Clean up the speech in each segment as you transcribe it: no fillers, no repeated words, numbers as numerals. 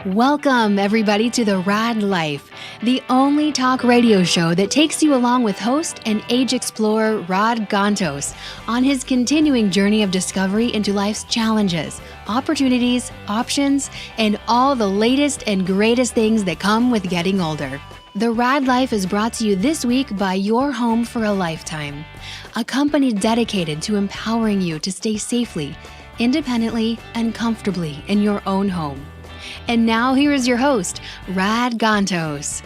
Welcome, everybody, to the Rad Life, the only talk radio show that takes you along with host and age explorer Rod Gantos on his continuing journey of discovery into life's challenges, opportunities, options, and all the latest and greatest things that come with getting older. The Rad Life is brought to you this week by Your Home for a Lifetime, a company dedicated to empowering you to stay safely, independently, and comfortably in your own home. And now here is your host, Rod Gantos.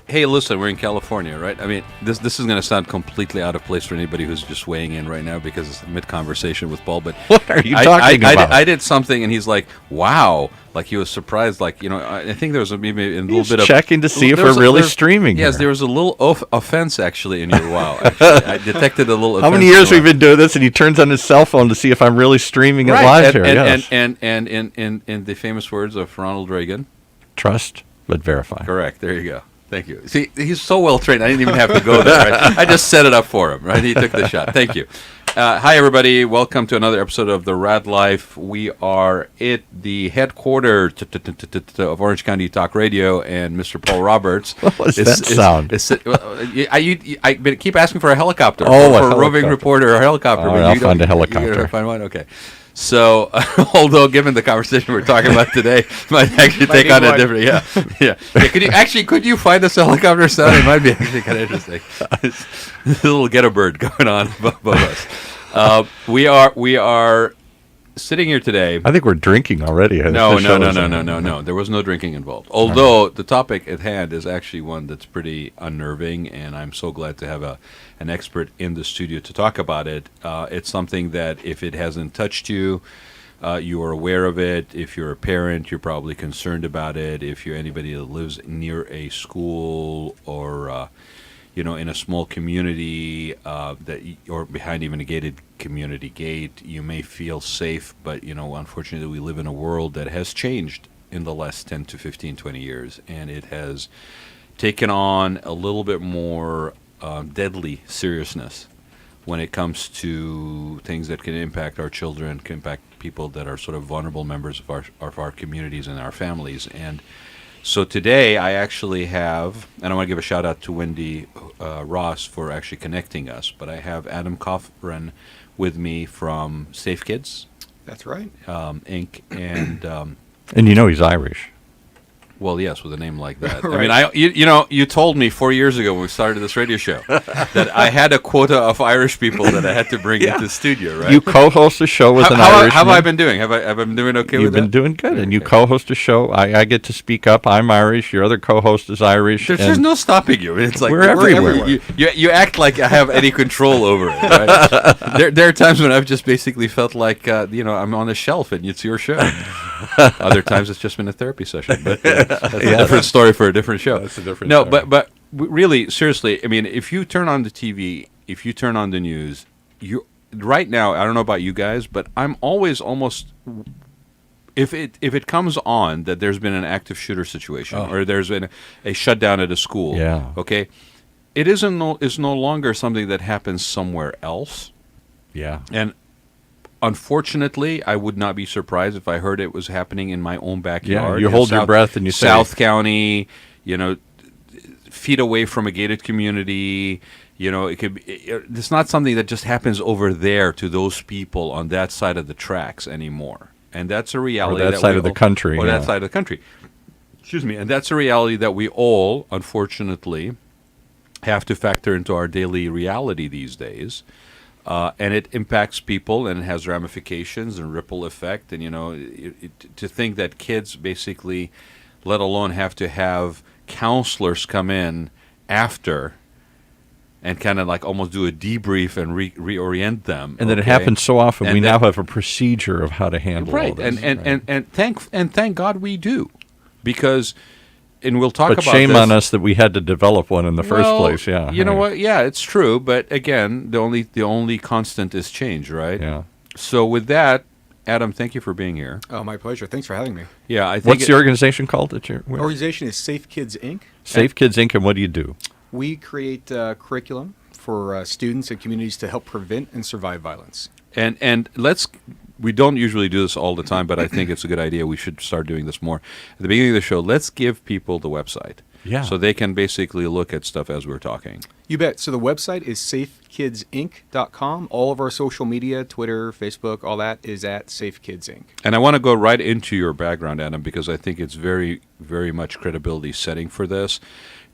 Hey, listen, we're in California, right? I mean, this is going to sound completely out of place for anybody who's just weighing in right now because it's mid-conversation with Paul. But what are you talking about? I did something, and he's like, "Wow!" Like he was surprised. Like I think there was maybe a little bit of checking to see if we're really streaming. Yes, here. there was a little offense actually in your wow. Actually, I detected a little. How many years we've been doing this, and he turns on his cell phone to see if I'm really streaming it live here. And in the famous words of Ronald Reagan, trust but verify. Correct. There you go. Thank you. See, he's so well trained. I didn't even have to go there. Right? I just set it up for him. Right? He took the shot. Thank you. Hi, everybody. Welcome to another episode of the Rad Life. We are at the headquarters of Orange County Talk Radio, and Mr. Paul Roberts. What was that sound? I keep asking for a helicopter. For a roving reporter or a helicopter. I'll find a helicopter. You're gonna find one? Okay. So, although given the conversation we're talking about today, might actually take on a different, Could you find us a helicopter sound? It might be actually kind of interesting. A little get a bird going on above us. We are sitting here today. I think we're drinking already. No. There was no drinking involved. Although the topic at hand is actually one that's pretty unnerving, and I'm so glad to have an expert in the studio to talk about it. It's something that if it hasn't touched you, you are aware of it. If you're a parent, you're probably concerned about it. If you're anybody that lives near a school or in a small community or behind even a gated community gate, you may feel safe, but unfortunately we live in a world that has changed in the last 10 to 15, 20 years, and it has taken on a little bit more deadly seriousness when it comes to things that can impact our children, can impact people that are sort of vulnerable members of our communities and our families. And so today I actually have, and I want to give a shout out to Wendy Ross for actually connecting us, but I have Adam Kaufman with me from Safe Kids. That's right. Inc. And he's Irish. Well, yes, with a name like that. Right. I mean, you told me 4 years ago when we started this radio show that I had a quota of Irish people that I had to bring into the studio, right? You co-host a show with an Irish. How have I been doing? Have I been doing okay with that? You've been doing good, and you co-host a show. I get to speak up. I'm Irish. Your other co-host is Irish. There's no stopping you. It's like we're everywhere. You act like I have any control over it, right? there are times when I've just basically felt like, I'm on a shelf and it's your show. Other times it's just been a therapy session, but that's a different story for a different show. That's a different story. But really, seriously, I mean, if you turn on the TV, if you turn on the news, right now, I don't know about you guys, but I'm always almost, if it comes on that there's been an active shooter situation or there's been a shutdown at a school, okay, it's no longer something that happens somewhere else. Yeah. And unfortunately, I would not be surprised if I heard it was happening in my own backyard. Yeah, you hold your breath and you say South County, feet away from a gated community. It could be. It's not something that just happens over there to those people on that side of the tracks anymore, and that's a reality. Or that side of the country. Or that side of the country. Excuse me, and that's a reality that we all, unfortunately, have to factor into our daily reality these days. And it impacts people, and it has ramifications and ripple effect. And, to think that kids basically, let alone have to have counselors come in after and kind of like almost do a debrief and reorient them. And then it happens so often, and we now have a procedure of how to handle all this. And thank God we do, because... And we'll talk about this. But shame on us that we had to develop one in the first place. Yeah, you know what? Yeah, it's true. But again, the only constant is change, right? Yeah. So with that, Adam, thank you for being here. Oh, my pleasure. Thanks for having me. Yeah, I think. What's the organization called that you're with? Organization is Safe Kids Inc. Safe Kids Inc. And what do you do? We create curriculum for students and communities to help prevent and survive violence. And let's we don't usually do this all the time, but I think it's a good idea. We should start doing this more. At the beginning of the show, let's give people the website. Yeah. So they can basically look at stuff as we're talking. You bet. So the website is safekidsinc.com. All of our social media, Twitter, Facebook, all that is at safekidsinc. And I want to go right into your background, Adam, because I think it's very, very much credibility setting for this.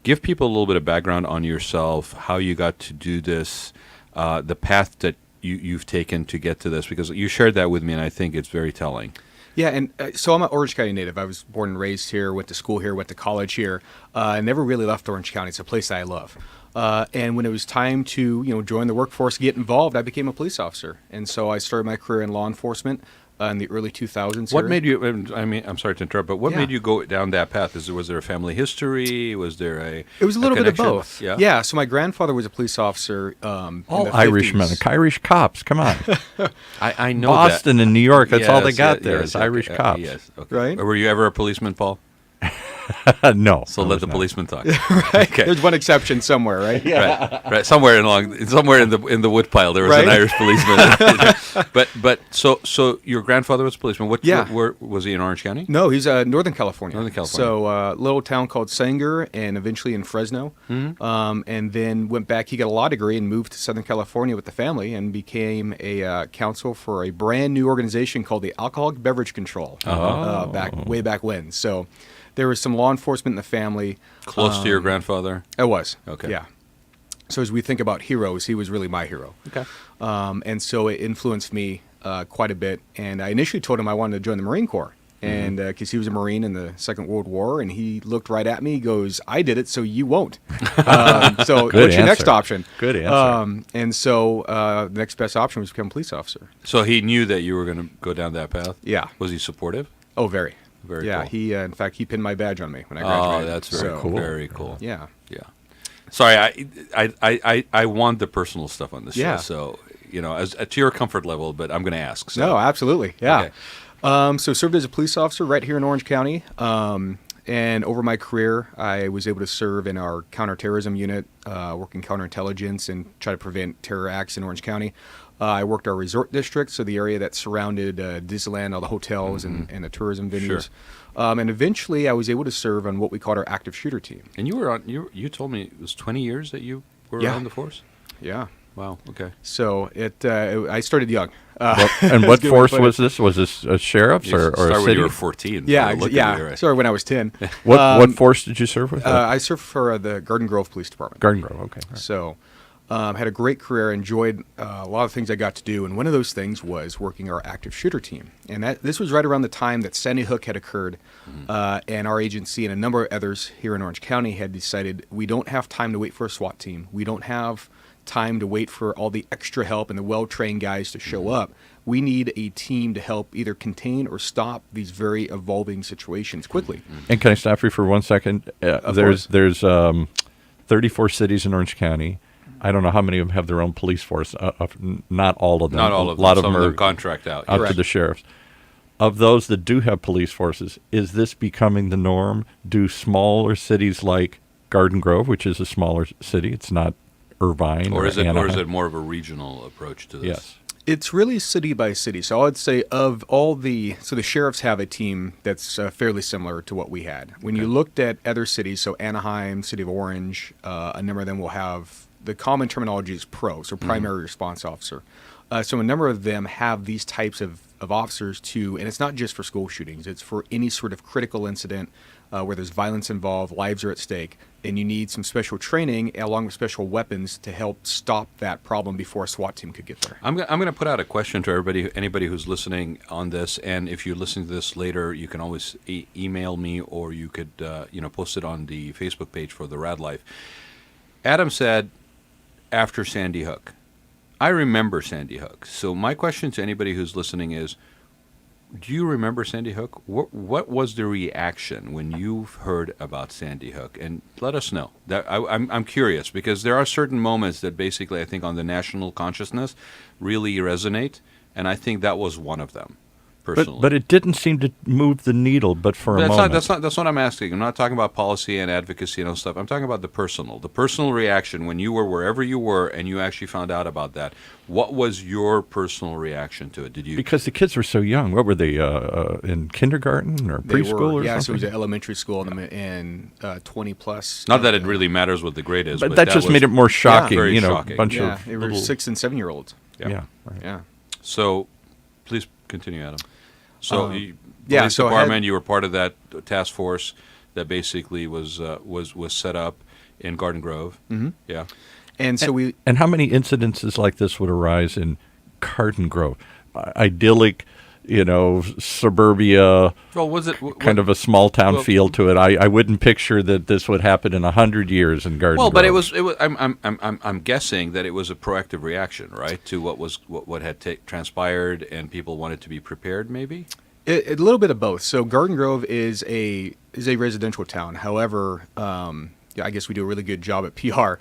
Give people a little bit of background on yourself, how you got to do this, the path that you've taken to get to this, because you shared that with me, and I think it's very telling. Yeah, and so I'm an Orange County native. I was born and raised here, went to school here, went to college here. I never really left Orange County. It's a place that I love. And when it was time to join the workforce, get involved, I became a police officer. And so I started my career in law enforcement in the early 2000s. What here. made you? I mean, I'm sorry to interrupt, but what Yeah. made you go down that path? Was there a family history? Was there a? It was a little bit of connection? both. Yeah. Yeah. So my grandfather was a police officer. In All the Irishmen, 50s. Irish cops. Come on, I know Boston and New York. That's all they Yes, got yes, there yes, is Irish okay, cops. Yes. Okay. Right? Were you ever a policeman, Paul? No. So I let was the not. policeman talk. Right? There's one exception somewhere, right? Right. Somewhere in the woodpile there was an Right? Irish policeman. but so your grandfather was a policeman. Yeah. Where was he in Orange County? No, he's Northern California. Northern California. So a little town called Sanger, and eventually in Fresno. And then went back. He got a law degree and moved to Southern California with the family and became a counsel for a brand new organization called the Alcoholic Beverage Control. Way back when. So there was some law enforcement in the family. Close to your grandfather. It was. Okay. Yeah. So as we think about heroes, he was really my hero. Okay. And so it influenced me quite a bit. And I initially told him I wanted to join the Marine Corps. And because he was a Marine in the Second World War, and he looked right at me. He goes, "I did it, so you won't." So Good what's your next answer. option? Good answer. And so the next best option was to become a police officer. So he knew that you were going to go down that path. Yeah. Was he supportive? Oh, very. Very Yeah. cool. He, in fact, he pinned my badge on me when I Oh, graduated. that's very So, cool. Very cool. Yeah. Yeah. Sorry, I want the personal stuff on this Yeah. show. So as to your comfort level, but I'm going to ask. So. No, absolutely. Yeah. Okay. So served as a police officer right here in Orange County. And over my career, I was able to serve in our counterterrorism unit, working counterintelligence and try to prevent terror acts in Orange County. I worked our resort district, so the area that surrounded Disneyland, all the hotels and the tourism venues. Sure. And eventually I was able to serve on what we called our active shooter team. And you were on. You told me it was 20 years that you were Yeah. on the force. Yeah. Wow. Okay. So I started young. And what Good way to force put it. was this? Was this a sheriff's You or started a when city? you were 14. Yeah, Look at you, yeah. right? Sorry, when I was 10. What force did you serve with? I served for the Garden Grove Police Department. Garden Grove. Okay. All right. So had a great career, enjoyed a lot of things I got to do, and one of those things was working our active shooter team. And this was right around the time that Sandy Hook had occurred, and our agency and a number of others here in Orange County had decided we don't have time to wait for a SWAT team. We don't have time to wait for all the extra help and the well-trained guys to show up. We need a team to help either contain or stop these very evolving situations quickly. And can I stop you for 1 second? course. There's 34 cities in Orange County. I don't know how many of them have their own police force. Not all of them. Not all of A lot them. of them Some are contract out. up to Correct. the sheriffs. Of those that do have police forces, is this becoming the norm? Do smaller cities like Garden Grove, which is a smaller city, it's not Irvine Or is Anaheim. it more of a regional approach to this? Yes. It's really city by city. So I would say of all the sheriffs have a team that's fairly similar to what we had. When you looked at other cities, so Anaheim, City of Orange, a number of them will have, the common terminology is PRO, so primary response officer. So a number of them have these types of officers too, and it's not just for school shootings. It's for any sort of critical incident where there's violence involved, lives are at stake, and you need some special training along with special weapons to help stop that problem before a SWAT team could get there. I'm going to put out a question to anybody who's listening on this, and if you're listening to this later, you can always email me, or you could post it on the Facebook page for the Rad Life. Adam said, after Sandy Hook. I remember Sandy Hook. So my question to anybody who's listening is, do you remember Sandy Hook? What was the reaction when you heard about Sandy Hook? And let us know. I'm curious, because there are certain moments that basically I think on the national consciousness really resonate, and I think that was one of them. personally. But it didn't seem to move the needle, but for a moment. That's what I'm asking. I'm not talking about policy and advocacy and all stuff. I'm talking about the personal reaction when you were wherever you were and you actually found out about that. What was your personal reaction to it? Did you? Because the kids were so young. What were they, in kindergarten or preschool or so it something? was an elementary school and 20 plus. Not that it really matters what the grade is, but that just made it more shocking. very you know, shocking. a bunch Yeah, of they were little, 6 and 7 year olds. Yeah, right. Yeah. So, please continue, Adam. So, yeah, police so I department, you were part of that task force that basically was set up in Garden Grove. Mm-hmm. Yeah. And so And how many incidences like this would arise in Garden Grove? Idyllic, suburbia, Well, was it kind of a small town well- feel to it. I wouldn't picture that this would happen in 100 years in Garden Well, Grove. but it was. I'm guessing that it was a proactive reaction, right, to what had transpired, and people wanted to be prepared, maybe. A little bit of both. So Garden Grove is a residential town. However, I guess we do a really good job at PR.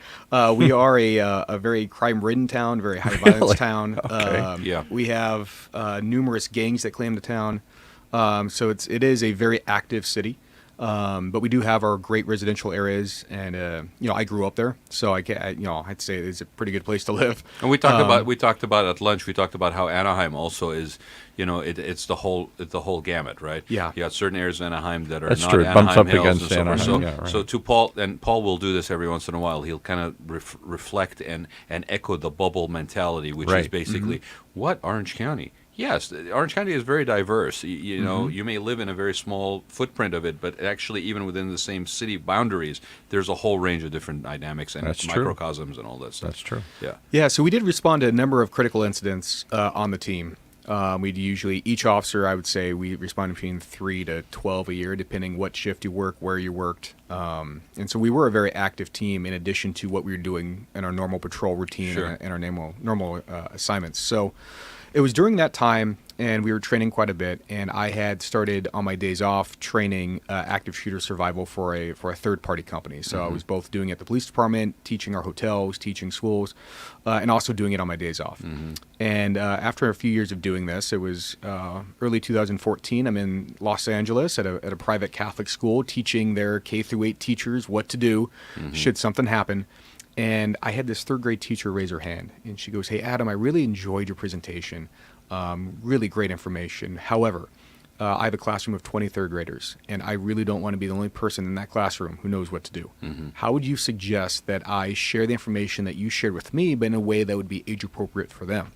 We are a very crime-ridden town, very high violence town. Okay. Yeah. We have numerous gangs that claim the town. So it is a very active city. But we do have our great residential areas, and I grew up there, so I'd say it's a pretty good place to live. And we talked about at lunch. We talked about how Anaheim also is. It's the whole gamut, right? Yeah. You got certain areas of Anaheim that are That's not true. It Anaheim bumps up Hills against and so forth. Anaheim, So, yeah, right. so to Paul, and Paul will do this every once in a while. He'll kind of reflect and echo the bubble mentality, which is Right. basically what Orange County. Yes, Orange County is very diverse. You know, you may live in a very small footprint of it, but actually, even within the same city boundaries, there's a whole range of different dynamics and That's true. microcosms and all that stuff. That's true. Yeah. Yeah, so we did respond to a number of critical incidents on the team. We'd usually, each officer, I would say, we respond between 3 to 12 a year, depending what shift you work, where you worked. And so we were a very active team in addition to what we were doing in our normal patrol routine Sure. and our normal assignments. So it was during that time, and we were training quite a bit, and I had started on my days off training active shooter survival for a third-party company. So I was both doing it at the police department, teaching our hotels, teaching schools, and also doing it on my days off. And after a few years of doing this, it was early 2014. I'm in Los Angeles at a private Catholic school teaching their K-8 teachers what to do should something happen. And I had this third-grade teacher raise her hand, and she goes, "Hey, Adam, I really enjoyed your presentation. Really great information. However, I have a classroom of 20 third graders, and I really don't want to be the only person in that classroom who knows what to do. How would you suggest that I share the information that you shared with me, but in a way that would be age-appropriate for them?"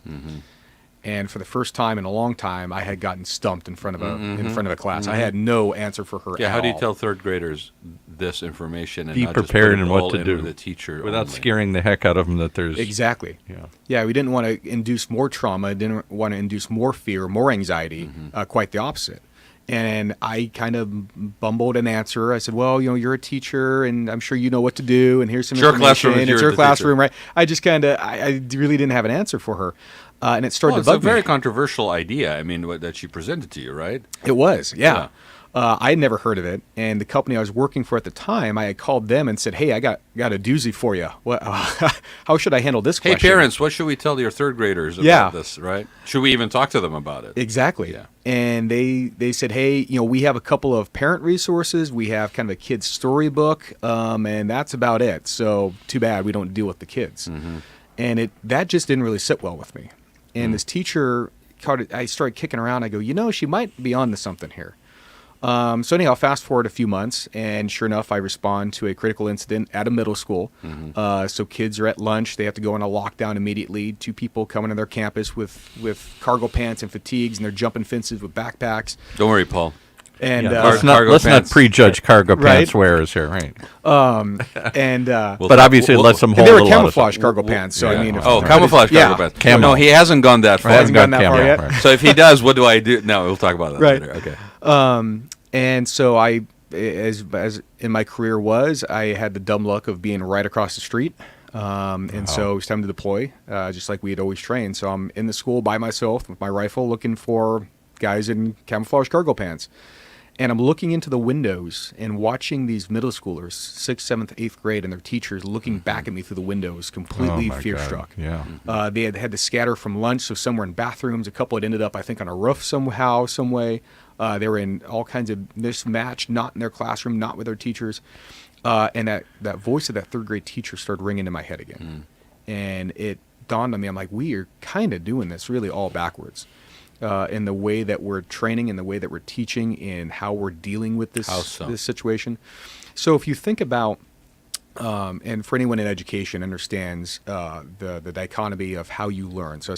And for the first time in a long time, I had gotten stumped in front of a class. I had no answer for her. Yeah. at How do you all. tell third graders this information and Be not just prepared put it in what all to in do with the teacher without only? scaring the heck out of them that there's Exactly. Yeah. Yeah, we didn't want to induce more trauma, didn't want to induce more fear, more anxiety, quite the opposite. And I kind of bumbled an answer. I said, "Well, you're a teacher, and I'm sure you know what to do, and here's some It's your information. classroom if It's you're your the classroom, right?" I just I really didn't have an answer for her. And it started Well, it's to a bug me. very controversial idea. I mean, that she presented to you, right? It was, yeah. Yeah. I had never heard of it, and the company I was working for at the time, I had called them and said, "Hey, I got a doozy for you. What? How should I handle this Hey, question?" parents, what should we tell your third graders about Yeah. this, right? Should we even talk to them about it? Exactly. Yeah. And they said, "Hey, we have a couple of parent resources. We have kind of a kid's storybook, and that's about it. So too bad we don't deal with the kids." And that just didn't really sit well with me. And this teacher, I started kicking around. I go, she might be on to something here. So anyhow, fast forward a few months, and sure enough, I respond to a critical incident at a middle school. So kids are at lunch; they have to go on a lockdown immediately. 2 people coming to their campus with cargo pants and fatigues, and they're jumping fences with backpacks. Don't worry, Paul. And Yeah, Car- let's not cargo pants. prejudge cargo Right. pants wearers here, right? We'll But talk- obviously, it lets them and hold they a were lot of camouflage stuff. cargo pants. So Yeah. I mean, if- camouflage Yeah. cargo pants. Camo. No, he hasn't gone that far. Hasn't gone that Camo, far yet. right. So if he does, what do I do? No, we'll talk about that Right. later. Okay. And so as in my career I had the dumb luck of being right across the street. And so it was time to deploy, just like we had always trained. So I'm in the school by myself with my rifle looking for guys in camouflage cargo pants. And I'm looking into the windows and watching these middle schoolers, 6th, 7th, 8th grade, and their teachers looking back at me through the windows, completely fear-struck. Yeah. They had to scatter from lunch, so some were in bathrooms. A couple had ended up, I think, on a roof somehow, some way. They were in all kinds of mismatch, not in their classroom, not with their teachers. And that voice of that 3rd grade teacher started ringing in my head again. And it dawned on me, I'm like, we are kind of doing this really all backwards. In the way that we're training, in the way that we're teaching, in how we're dealing with this situation. So if you think about, and for anyone in education understands the dichotomy of how you learn. So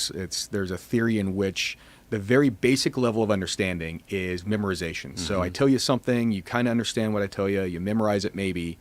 there's a theory in which the very basic level of understanding is memorization. So I tell you something, you kind of understand what I tell you, you memorize it maybe.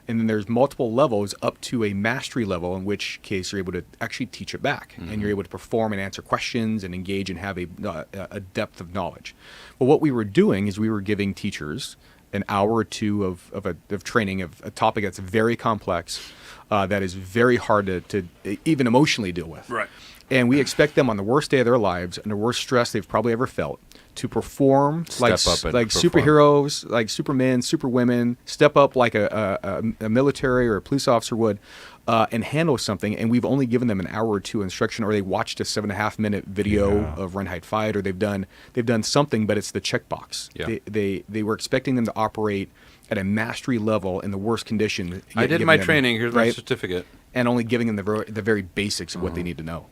And then there's multiple levels up to a mastery level, in which case you're able to actually teach it back, and you're able to perform and answer questions and engage and have a depth of knowledge. But what we were doing is we were giving teachers an hour or two of training of a topic that's very complex, that is very hard to even emotionally deal with. Right. And we expect them on the worst day of their lives and the worst stress they've probably ever felt to perform like superheroes, like Supermen, Superwomen, step up like a military or a police officer would, and handle something. And we've only given them an hour or two instruction, or they watched a 7.5-minute video of Run, Hide, Fight, or they've done something, but it's the checkbox. Yeah. They were expecting them to operate at a mastery level in the worst condition. I did my training. Here's my certificate. And only giving them the very basics of what they need to know.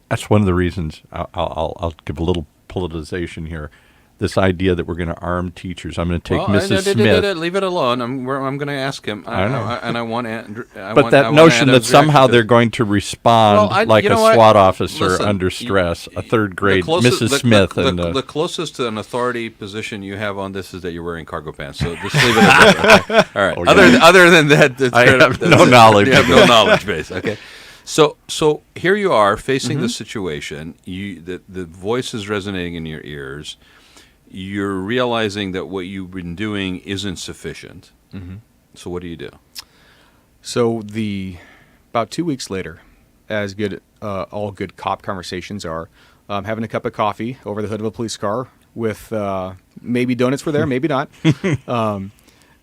That's one of the reasons I'll give a little politicization here. This idea that we're going to arm teachers. I'm going to take Mrs. Smith. Leave it alone. I'm going to ask him. I know. And I want But that notion that somehow they're going to respond like a SWAT officer under stress, a 3rd grade Mrs. Smith. The closest to an authority position you have on this is that you're wearing cargo pants. So just leave it at that. Okay? All right. Other than that, I have no knowledge. You have no knowledge base. Okay. So here you are facing the situation. The voice is resonating in your ears. You're realizing that what you've been doing isn't sufficient. So what do you do? So about 2 weeks later, as good all good cop conversations are, having a cup of coffee over the hood of a police car with maybe donuts were there, maybe not,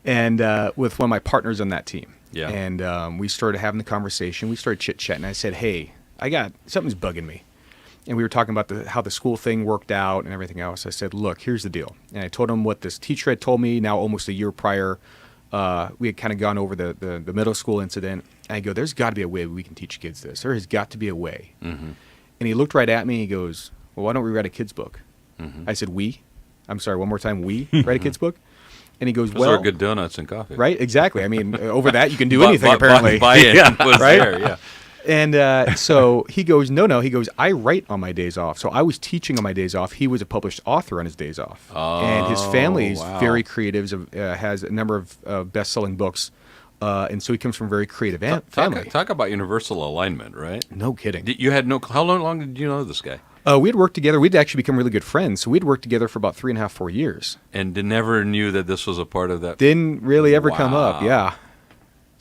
and with one of my partners on that team. Yeah. And we started having the conversation. We started chit-chatting. I said, hey, something's bugging me. And we were talking about how the school thing worked out and everything else. I said, look, here's the deal. And I told him what this teacher had told me now almost a year prior. We had kind of gone over the middle school incident. And I go, there's got to be a way we can teach kids this. There has got to be a way. And he looked right at me and he goes, well, why don't we write a kid's book? I said, I'm sorry, one more time, we write a kid's book? And he goes, those are good donuts and coffee. Right, exactly. I mean, over that, you can do anything, apparently. Buy-in was right? there, yeah. And so he goes, no. He goes, I write on my days off. So I was teaching on my days off. He was a published author on his days off. And his family's very creative, has a number of best-selling books. And so he comes from a very creative family. Talk about universal alignment, right? No kidding. How long did you know this guy? We had worked together. We'd actually become really good friends. So we'd worked together for about 3.5, 4 years. And never knew that this was a part of that? Didn't really ever come up, yeah.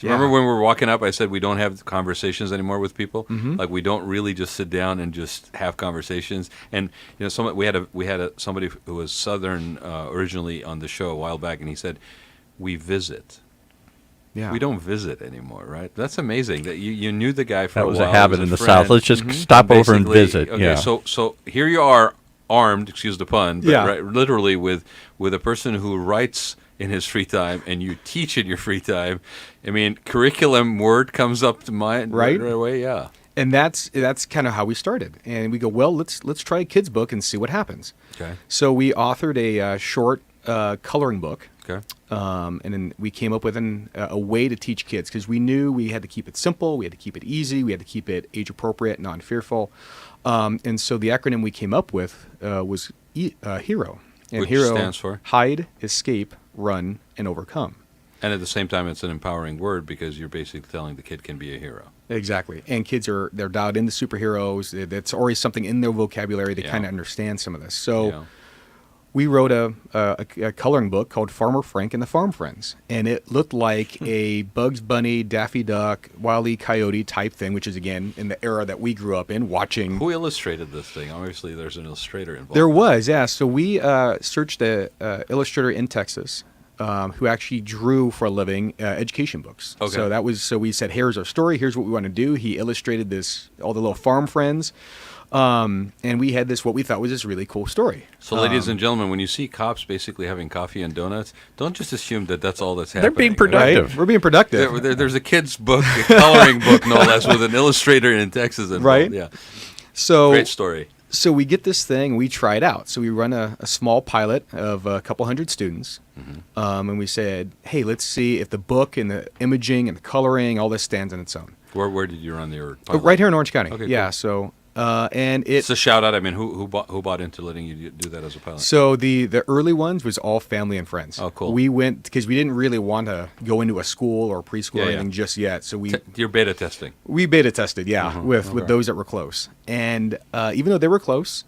Remember when we were walking up, I said we don't have conversations anymore with people. Like we don't really just sit down and just have conversations. And we had somebody who was Southern originally on the show a while back, and he said we visit. Yeah. We don't visit anymore, right? That's amazing that you knew the guy for a while. That was a habit in the South. Let's just stop over and visit. Okay, yeah. So here you are, armed, excuse the pun, but Yeah. literally with a person who writes in his free time and you teach in your free time. I mean, curriculum word comes up to mind right away, yeah. And that's kind of how we started. And we go, well, let's try a kid's book and see what happens. Okay. So we authored a short coloring book. Okay. And then we came up with a way to teach kids because we knew we had to keep it simple, we had to keep it easy, we had to keep it age appropriate, non-fearful. And so the acronym we came up with was HERO. And Which HERO stands for? Hide, Escape, Run, and Overcome. And at the same time, it's an empowering word because you're basically telling the kid can be a hero. Exactly. And kids they're dialed into superheroes. That's already something in their vocabulary. They kind of understand some of this. So we wrote a coloring book called Farmer Frank and the Farm Friends, and it looked like a Bugs Bunny, Daffy Duck, Wile E. Coyote type thing, which is again in the era that we grew up in watching. Who illustrated this thing? Obviously, there's an illustrator involved. There was, yeah. So we searched an illustrator in Texas who actually drew for a living education books. Okay. So we said, here's our story. Here's what we want to do. He illustrated all the little farm friends. And we had what we thought was this really cool story. So, ladies and gentlemen, when you see cops basically having coffee and donuts, don't just assume that that's all that's They're happening. being productive. Right? We're being productive. There's a kid's book, a coloring book, no less, with an illustrator in Texas involved. Right. Yeah. So Great story. So we get this thing, we try it out. So we run a small pilot of a couple hundred students, and we said, hey, let's see if the book and the imaging and the coloring, all this stands on its own. Where did you run your pilot? Right here in Orange County. Okay, yeah. cool. So and It's a shout out. I mean, who bought into letting you do that as a pilot? So the early ones was all family and friends. Oh, cool. We went because we didn't really want to go into a school or preschool or Yeah. anything just yet. So You're beta testing. we beta tested, with those that were close. And even though they were close,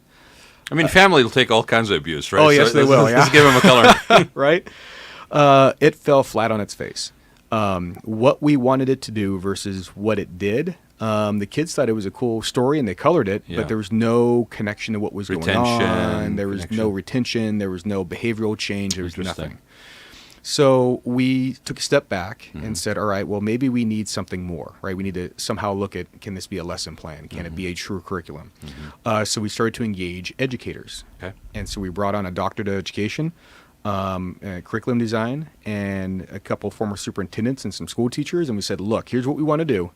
I mean, family will take all kinds of abuse, right? Oh, yes, they will, Let's yeah. give them a color. right? It fell flat on its face. What we wanted it to do versus what it did. The kids thought it was a cool story and they colored it, Yeah. but there was no connection to what was going on. Retention, There was no retention. There was no behavioral change. There was Interesting. nothing. So we took a step back and said, all right, well, maybe we need something more, right? We need to somehow look at, can this be a lesson plan? Can it be a true curriculum? So we started to engage educators. Okay. And so we brought on a doctorate of education, curriculum design, and a couple former superintendents and some school teachers. And we said, look, here's what we want to do.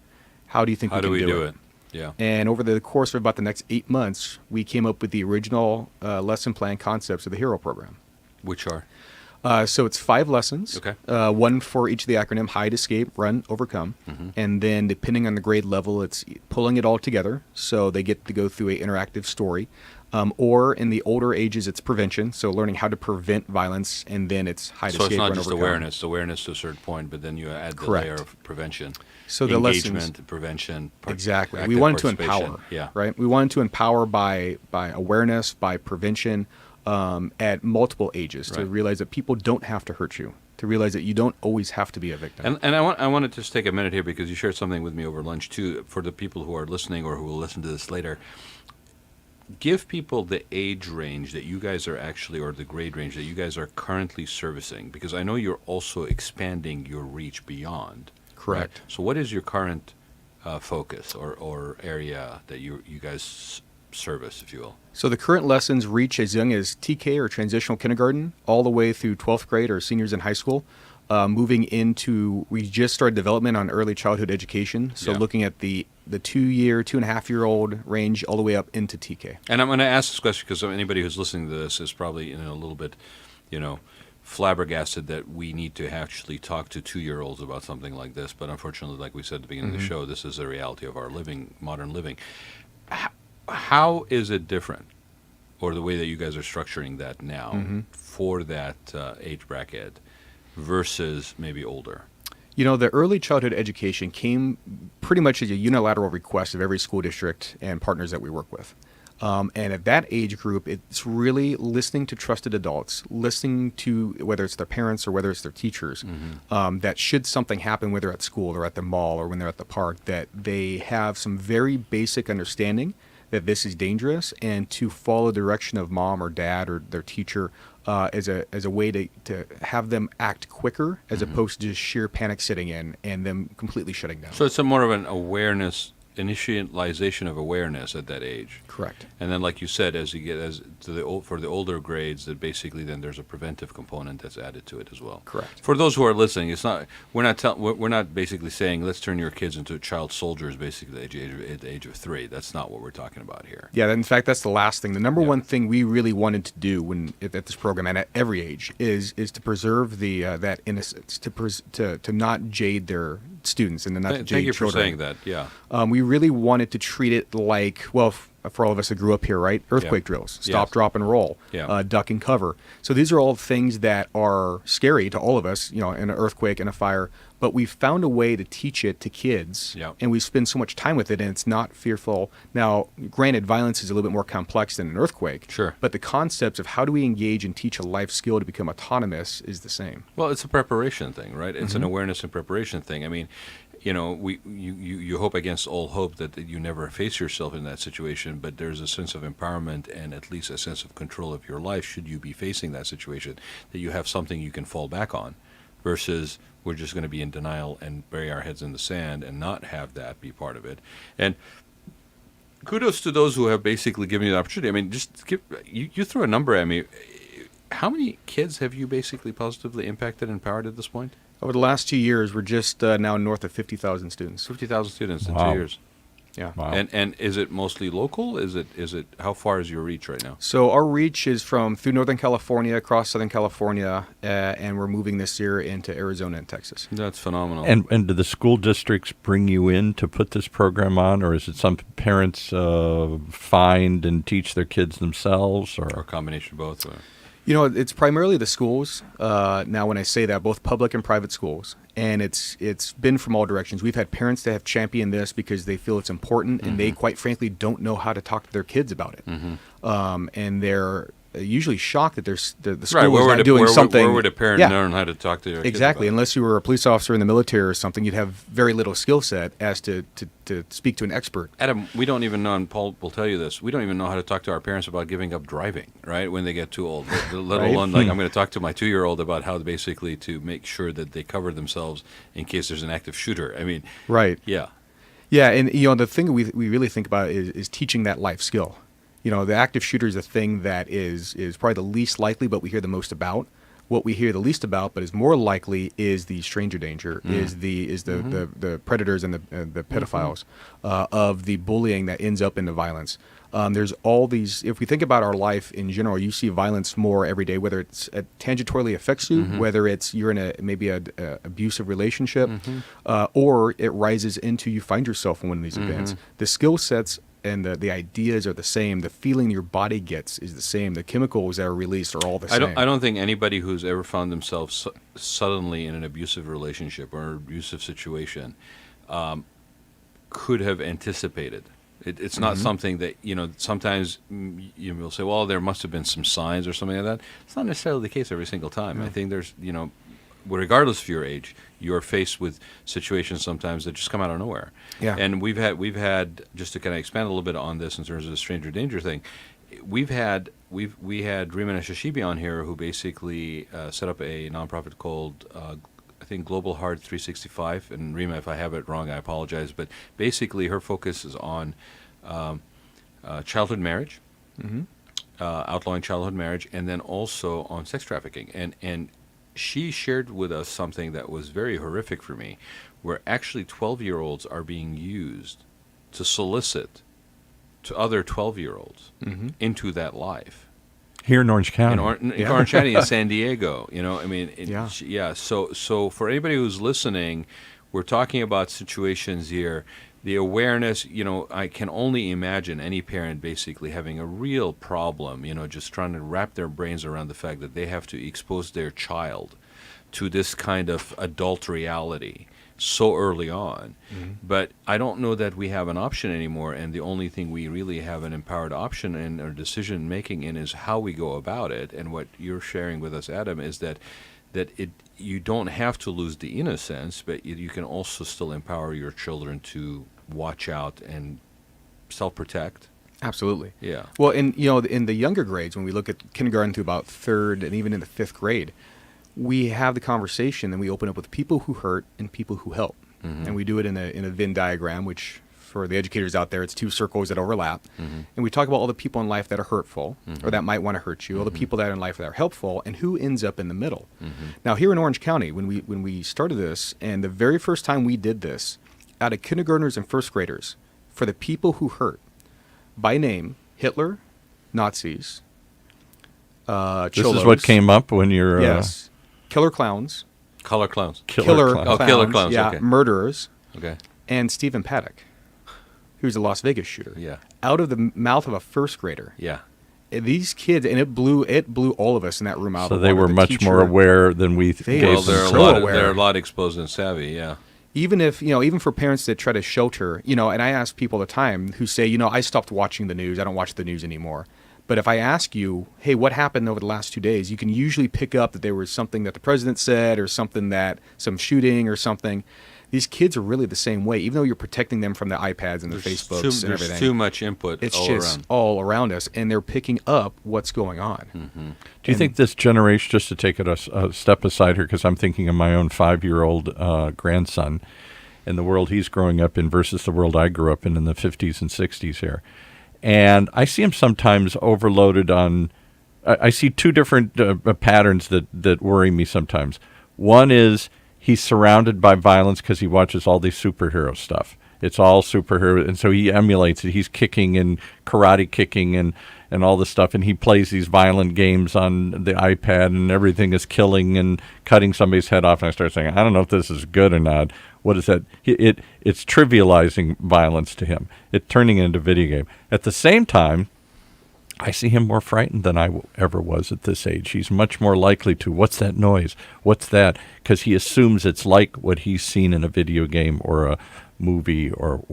How do you think How we do can we do do it? it? Yeah. And over the course of about the next 8 months, we came up with the original lesson plan concepts of the HERO program. Which are? So it's 5 lessons, Okay. One for each of the acronym: hide, escape, run, overcome. And then depending on the grade level, it's pulling it all together. So they get to go through an interactive story. Or in the older ages, it's prevention. So learning how to prevent violence, and then it's hide, So escape, it's not run, just overcome. awareness to a certain point, but then you add the Correct. layer of prevention. So the engagement, lessons- prevention, Exactly. We active wanted to participation. empower. Yeah. Right. We wanted to empower by awareness, by prevention, at multiple ages, to Right. realize that people don't have to hurt you, to realize that you don't always have to be a victim. And I want to just take a minute here because you shared something with me over lunch too. For the people who are listening or who will listen to this later, give people the age range that you guys are actually, or the grade range that you guys are currently servicing, because I know you're also expanding your reach beyond. Correct. Right? So what is your current focus or area that you guys service, if you will? So the current lessons reach as young as TK or transitional kindergarten, all the way through 12th grade or seniors in high school. Moving into, we just started development on early childhood education. So Yeah. looking at the 2.5-year-old range all the way up into TK. And I'm going to ask this question because anybody who's listening to this is probably a little bit, flabbergasted that we need to actually talk to 2-year-olds about something like this. But unfortunately, like we said at the beginning of the show, this is the reality of our modern living. How is it different, or the way that you guys are structuring that now for that age bracket versus maybe older? The early childhood education came pretty much as a unilateral request of every school district and partners that we work with. And at that age group, it's really listening to trusted adults, listening to whether it's their parents or whether it's their teachers, that should something happen, whether at school or at the mall or when they're at the park, that they have some very basic understanding that this is dangerous, and to follow the direction of mom or dad or their teacher as a way to have them act quicker, as opposed to just sheer panic setting in and them completely shutting down. So it's a more of an awareness, initialization of awareness at that age. Correct. And then, like you said, as you get for the older grades, that basically then there's a preventive component that's added to it as well. Correct. For those who are listening, it's not we're not basically saying let's turn your kids into child soldiers basically at the age of 3. That's not what we're talking about here. Yeah, in fact, that's the last thing. The number Yeah. one thing we really wanted to do at this program and at every age is to preserve that innocence, to not jade their students and to not jade Thank you for children. saying that. Yeah. We really wanted to treat it like, well, for all of us that grew up here, right? Earthquake drills, stop, Yes. drop, and roll, Yeah. duck and cover. So these are all things that are scary to all of us, in an earthquake and a fire. But we've found a way to teach it to kids, Yeah. and we spend so much time with it, and it's not fearful. Now, granted, violence is a little bit more complex than an earthquake. Sure. But the concepts of how do we engage and teach a life skill to become autonomous is the same. Well, it's a preparation thing, right? It's an awareness and preparation thing. I mean, you hope against all hope that you never face yourself in that situation, but there's a sense of empowerment and at least a sense of control of your life should you be facing that situation, that you have something you can fall back on versus we're just going to be in denial and bury our heads in the sand and not have that be part of it. And kudos to those who have basically given you the opportunity. I mean, just you threw a number at me. How many kids have you basically positively impacted and empowered at this point? Over the last 2 years, we're just now north of 50,000 students. 50,000 students in Wow. 2 years. Yeah. Wow. And is it mostly local? Is it how far is your reach right now? So our reach is through Northern California, across Southern California, and we're moving this year into Arizona and Texas. That's phenomenal. And do the school districts bring you in to put this program on, or is it some parents find and teach their kids themselves, or a or combination of both. It's primarily the schools. Now, when I say that, both public and private schools, and it's been from all directions. We've had parents that have championed this because they feel it's important, and they, quite frankly, don't know how to talk to their kids about it. And they're usually shocked that the school is not doing something. Where would a parent learn how to talk to their kids Exactly. about it? Unless you were a police officer in the military or something, you'd have very little skill set as to speak to an expert. Adam, we don't even know, and Paul will tell you this, we don't even know how to talk to our parents about giving up driving, right, when they get too old. Let Right. alone, like, I'm going to talk to my 2-year-old about how basically to make sure that they cover themselves in case there's an active shooter. I mean, Right. yeah. Yeah, and the thing we really think about is teaching that life skill. The active shooter is a thing that is probably the least likely, but we hear the most about. What we hear the least about, but is more likely, is the stranger danger, is the predators and the pedophiles, of the bullying that ends up in the violence. There's all these. If we think about our life in general, you see violence more every day, whether it's tangentially affects you, whether it's you're in maybe a abusive relationship, or it rises into you find yourself in one of these events. The skill sets and the ideas are the same. The feeling your body gets is the same. The chemicals that are released are all the same. I don't think anybody who's ever found themselves suddenly in an abusive relationship or an abusive situation could have anticipated. It's not something that, sometimes you will say, well, there must have been some signs or something like that. It's not necessarily the case every single time. I think there's, regardless of your age, you're faced with situations sometimes that just come out of nowhere. Yeah. And we've had just to kind of expand a little bit on this in terms of the stranger danger thing. We had Rima Shashibi on here who basically set up a nonprofit called I think Global Heart 365. And Rima, if I have it wrong, I apologize. But basically, her focus is on childhood marriage, outlawing childhood marriage, and then also on sex trafficking. And she shared with us something that was very horrific for me, where actually 12-year-olds are being used to solicit to other 12-year-olds into that life. here in Orange County? In Orange County, in San Diego, I mean, Yeah. So for anybody who's listening, we're talking about situations here. The awareness, I can only imagine any parent basically having a real problem, just trying to wrap their brains around the fact that they have to expose their child to this kind of adult reality so early on. But I don't know that we have an option anymore, and the only thing we really have an empowered option in our decision making in is how we go about it. And what you're sharing with us, Adam, is that you don't have to lose the innocence, but you can also still empower your children to watch out and self-protect. Absolutely. Yeah. Well, in the younger grades, when we look at kindergarten through about third and even in the fifth grade, we have the conversation and we open up with people who hurt and people who help. And we do it in a Venn diagram, which for the educators out there, it's two circles that overlap. And we talk about all the people in life that are hurtful or that might want to hurt you, all the people that are in life that are helpful, and who ends up in the middle. Now, here in Orange County, when we started this, and the very first time we did this, out of kindergartners and first graders, for the people who hurt, by name, Hitler, Nazis, This cholos, is what came up when you're... yes, killer clowns, Color clowns. Killer clowns, clowns. Oh, killer clowns, yeah, okay. murderers, Okay. and Stephen Paddock. who's a Las Vegas shooter. Yeah. Out of the mouth of a first grader. Yeah. These kids, and it blew all of us in that room out. So of the they water. were The much teacher, more aware than we gave Well, them. they're a lot exposed and savvy. Yeah. Even if, even for parents that try to shelter, and I ask people all the time who say, I stopped watching the news. I don't watch the news anymore. But if I ask you, hey, what happened over the last 2 days, you can usually pick up that there was something that the president said or some shooting or something. These kids are really the same way, even though you're protecting them from the iPads and the Facebooks and everything. There's too much input it's all just around. all around us, and they're picking up what's going on. Mm-hmm. Do you think this generation, just to take it a step aside here, because I'm thinking of my own 5-year-old grandson and the world he's growing up in versus the world I grew up in the 50s and 60s here. And I see him sometimes overloaded on, I see two different patterns that worry me sometimes. One is he's surrounded by violence because he watches all these superhero stuff. It's all superhero, and so he emulates it. He's kicking and karate kicking and all this stuff, and he plays these violent games on the iPad, and everything is killing and cutting somebody's head off. And I start saying, I don't know if this is good or not. What is that? It's trivializing violence to him. It's turning it into a video game. At the same time, I see him more frightened than I ever was at this age. He's much more likely to, what's that noise? What's that? Because he assumes it's like what he's seen in a video game or a movie or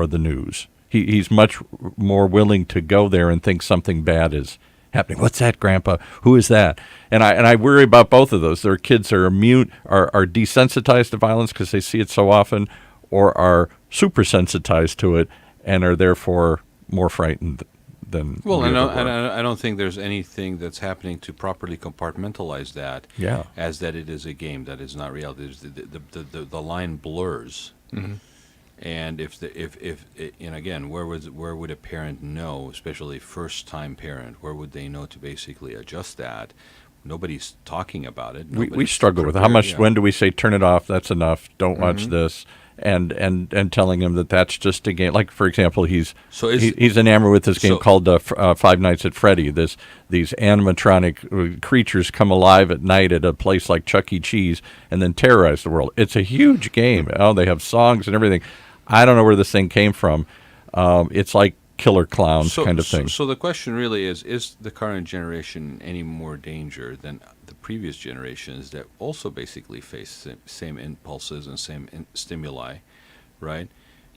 the news. He's much more willing to go there and think something bad is happening. What's that, Grandpa? Who is that? And I worry about both of those. There are kids that are desensitized to violence because they see it so often, or are super sensitized to it and are therefore more frightened than well, we and ever were. I don't think there's anything that's happening to properly compartmentalize that. Yeah. As that it is a game that is not reality. The line blurs. Mm-hmm. And if and again, where would a parent know, especially first time parent, where would they know to basically adjust that? Nobody's talking about it. We Nobody's struggle with it. How prepared, much? yeah. When do we say turn it off? That's enough. Don't watch this. And telling him that that's just a game. Like, for example, he's enamored with this game called Five Nights at Freddy. These animatronic creatures come alive at night at a place like Chuck E. Cheese and then terrorize the world. It's a huge game. Oh, they have songs and everything. I don't know where this thing came from. It's like Killer Clowns kind of thing. So the question really is the current generation any more danger than the previous generations that also basically face same impulses and same stimuli, right?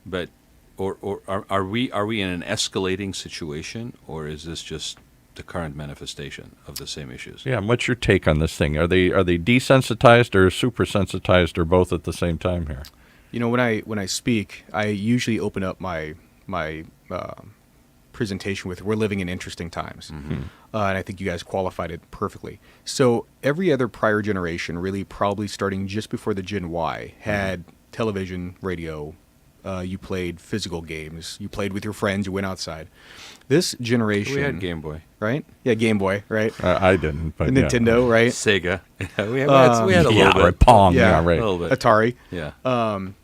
But or are we in an escalating situation, or is this just the current manifestation of the same issues? Yeah, and what's your take on this thing? Are they desensitized or super sensitized or both at the same time here? When I speak, I usually open up my presentation with "We're living in interesting times," and I think you guys qualified it perfectly. So every other prior generation, really probably starting just before the Gen Y, had television, radio. You played physical games. You played with your friends. You went outside. This generation, We had Game Boy, right? Yeah, Game Boy, right? I didn't, but Nintendo, right? Sega. we had a little bit. Right, Pong, Yeah. right. A little bit. Atari. Yeah.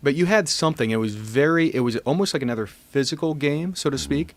But you had something. It was almost like another physical game, so to speak.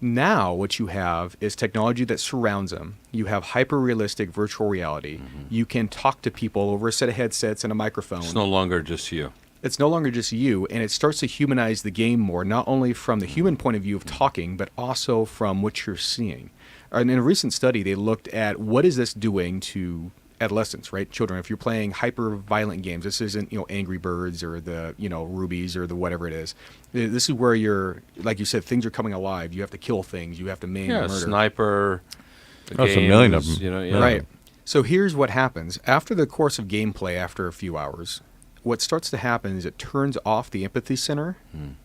Now what you have is technology that surrounds them. You have hyper-realistic virtual reality. You can talk to people over a set of headsets and a microphone. It's no longer just you. It's no longer just you, and it starts to humanize the game more, not only from the human point of view of talking, but also from what you're seeing. And in a recent study, they looked at what is this doing to adolescents, right? Children. If you're playing hyper-violent games, this isn't, Angry Birds or the, Rubies or the whatever it is. This is where you're, like you said, things are coming alive. You have to kill things. You have to maim and murder. Sniper. That's a million of them. Yeah. Right. So here's what happens. After the course of gameplay, after a few hours, what starts to happen is it turns off the empathy center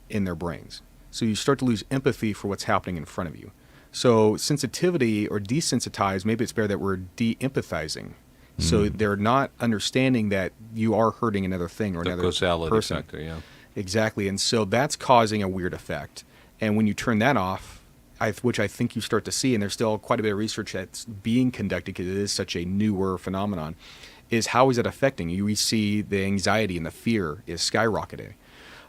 in their brains. So you start to lose empathy for what's happening in front of you. So sensitivity or desensitized, maybe it's better that we're de-empathizing. So they're not understanding that you are hurting another thing or The another causality person. factor, yeah. Exactly. And so that's causing a weird effect. And when you turn that off, which I think you start to see, and there's still quite a bit of research that's being conducted because it is such a newer phenomenon, is how is it affecting you? We see the anxiety and the fear is skyrocketing.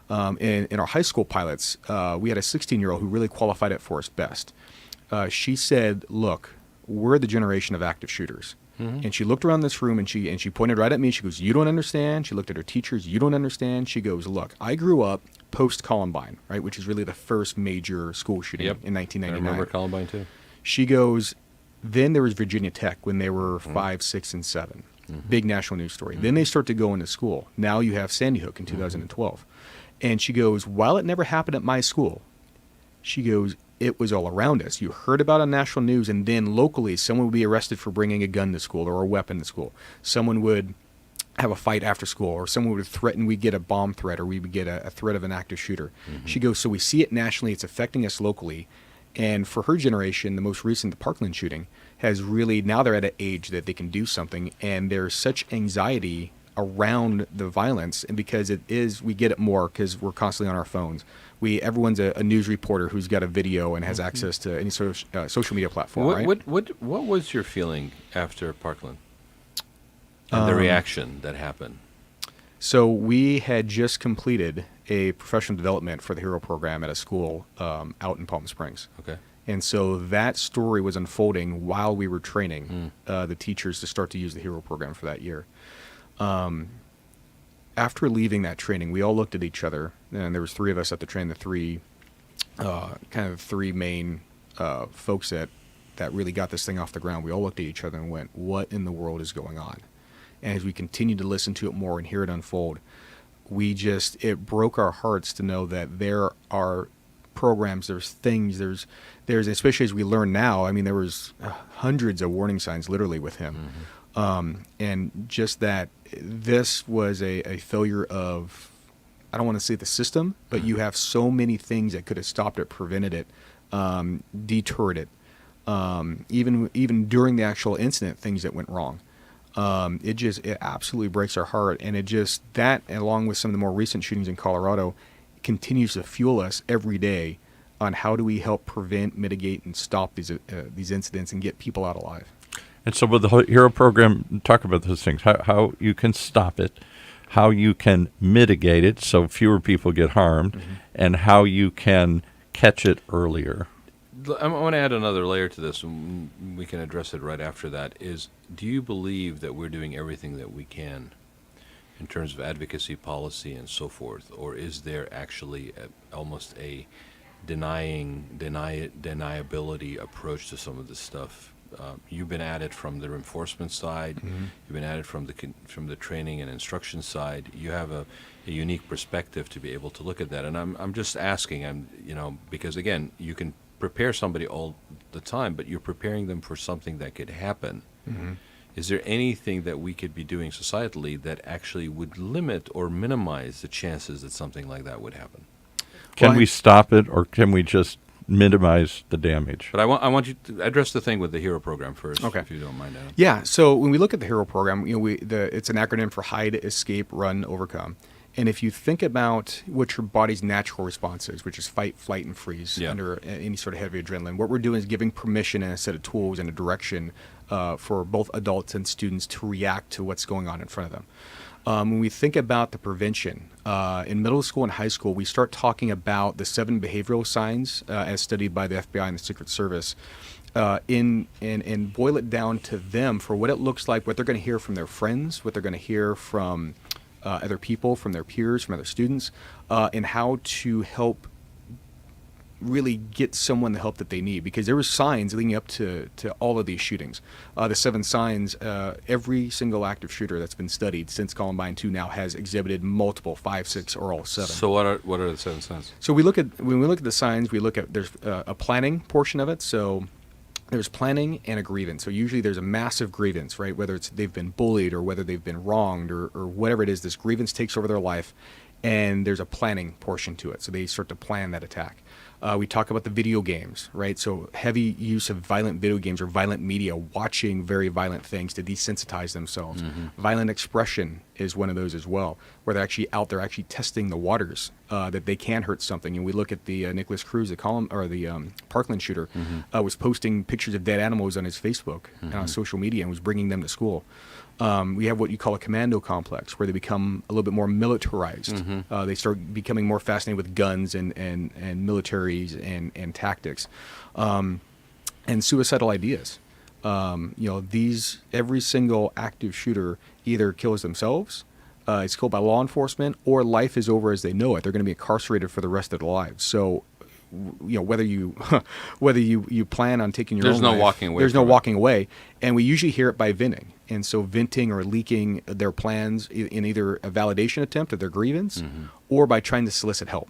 In our high school pilots, we had a 16-year-old who really qualified it for us best. She said, look, we're the generation of active shooters. And she looked around this room and she pointed right at me. She goes, "You don't understand." She looked at her teachers. "You don't understand." She goes, "Look, I grew up post-Columbine, right, which is really the first major school shooting in 1999. I remember Columbine too. She goes, "Then there was Virginia Tech when they were 5, 6, and 7. Big national news story. Then they start to go into school. Now you have Sandy Hook in 2012. And she goes, while it never happened at my school, she goes, it was all around us. You heard about it on national news, and then locally, someone would be arrested for bringing a gun to school or a weapon to school. Someone would have a fight after school, or someone would threaten, we'd get a bomb threat, or we would get a threat of an active shooter." She goes, "So we see it nationally, it's affecting us locally." And for her generation, the most recent, the Parkland shooting, has really, now they're at an age that they can do something, and there's such anxiety around the violence, and because it is, we get it more because we're constantly on our phones. Everyone's a news reporter who's got a video and has access to any sort of social media platform, right? What was your feeling after Parkland? And the reaction that happened? So we had just completed a professional development for the HERO program at a school out in Palm Springs. Okay. And so that story was unfolding while we were training the teachers to start to use the HERO program for that year. After leaving that training, we all looked at each other, and there was 3 of us at the train, the 3 main folks that really got this thing off the ground. We all looked at each other and went, "What in the world is going on?" And as we continued to listen to it more and hear it unfold, it broke our hearts to know that there are programs, there's things, there's especially as we learn now, I mean, there was hundreds of warning signs literally with him. And just that this was a failure of, I don't want to say the system, but you have so many things that could have stopped it, prevented it, deterred it. Even during the actual incident, things that went wrong. It absolutely breaks our heart. And that, along with some of the more recent shootings in Colorado, continues to fuel us every day on how do we help prevent, mitigate, and stop these incidents and get people out alive. And so with the HERO program, talk about those things, how you can stop it, how you can mitigate it so fewer people get harmed, and how you can catch it earlier. I want to add another layer to this, and we can address it right after that, is do you believe that we're doing everything that we can in terms of advocacy, policy, and so forth, or is there actually almost a deniability approach to some of this stuff? You've been at it from the enforcement side. You've been at it from the training and instruction side. You have a unique perspective to be able to look at that. And I'm just asking, because again, you can prepare somebody all the time, but you're preparing them for something that could happen. Is there anything that we could be doing societally that actually would limit or minimize the chances that something like that would happen? Can we stop it, or can we just minimize the damage? But I want you to address the thing with the HERO program first, okay, if you don't mind, Adam. Yeah. So when we look at the HERO program, it's an acronym for Hide, Escape, Run, Overcome. And if you think about what your body's natural response is, which is fight, flight, and freeze under any sort of heavy adrenaline, what we're doing is giving permission and a set of tools and a direction for both adults and students to react to what's going on in front of them. When we think about the prevention, in middle school and high school, we start talking about the 7 behavioral signs as studied by the FBI and the Secret Service, and boil it down to them for what it looks like, what they're going to hear from their friends, what they're going to hear from other people, from their peers, from other students, and how to help really get someone the help that they need, because there were signs leading up to all of these shootings. The 7 signs, every single active shooter that's been studied since Columbine 2 now has exhibited multiple, 5, 6, or all 7. So what are the 7 signs? So when we look at the signs, we look at, there's a planning portion of it. So there's planning and a grievance. So usually there's a massive grievance, right? Whether it's they've been bullied or whether they've been wronged or whatever it is, this grievance takes over their life, and there's a planning portion to it. So they start to plan that attack. We talk about the video games, right? So heavy use of violent video games or violent media, watching very violent things to desensitize themselves. Violent expression is one of those as well, where they're actually out there actually testing the waters that they can hurt something. And we look at the Nicholas Cruz, the Parkland shooter, was posting pictures of dead animals on his Facebook and on social media and was bringing them to school. We have what you call a commando complex, where they become a little bit more militarized. They start becoming more fascinated with guns and militaries and tactics, and suicidal ideas. every single active shooter either kills themselves, is killed by law enforcement, or life is over as they know it. They're going to be incarcerated for the rest of their lives. So, whether you plan on taking your own life, there's no walking away. And we usually hear it by venting. And so venting or leaking their plans in either a validation attempt of their grievance or by trying to solicit help.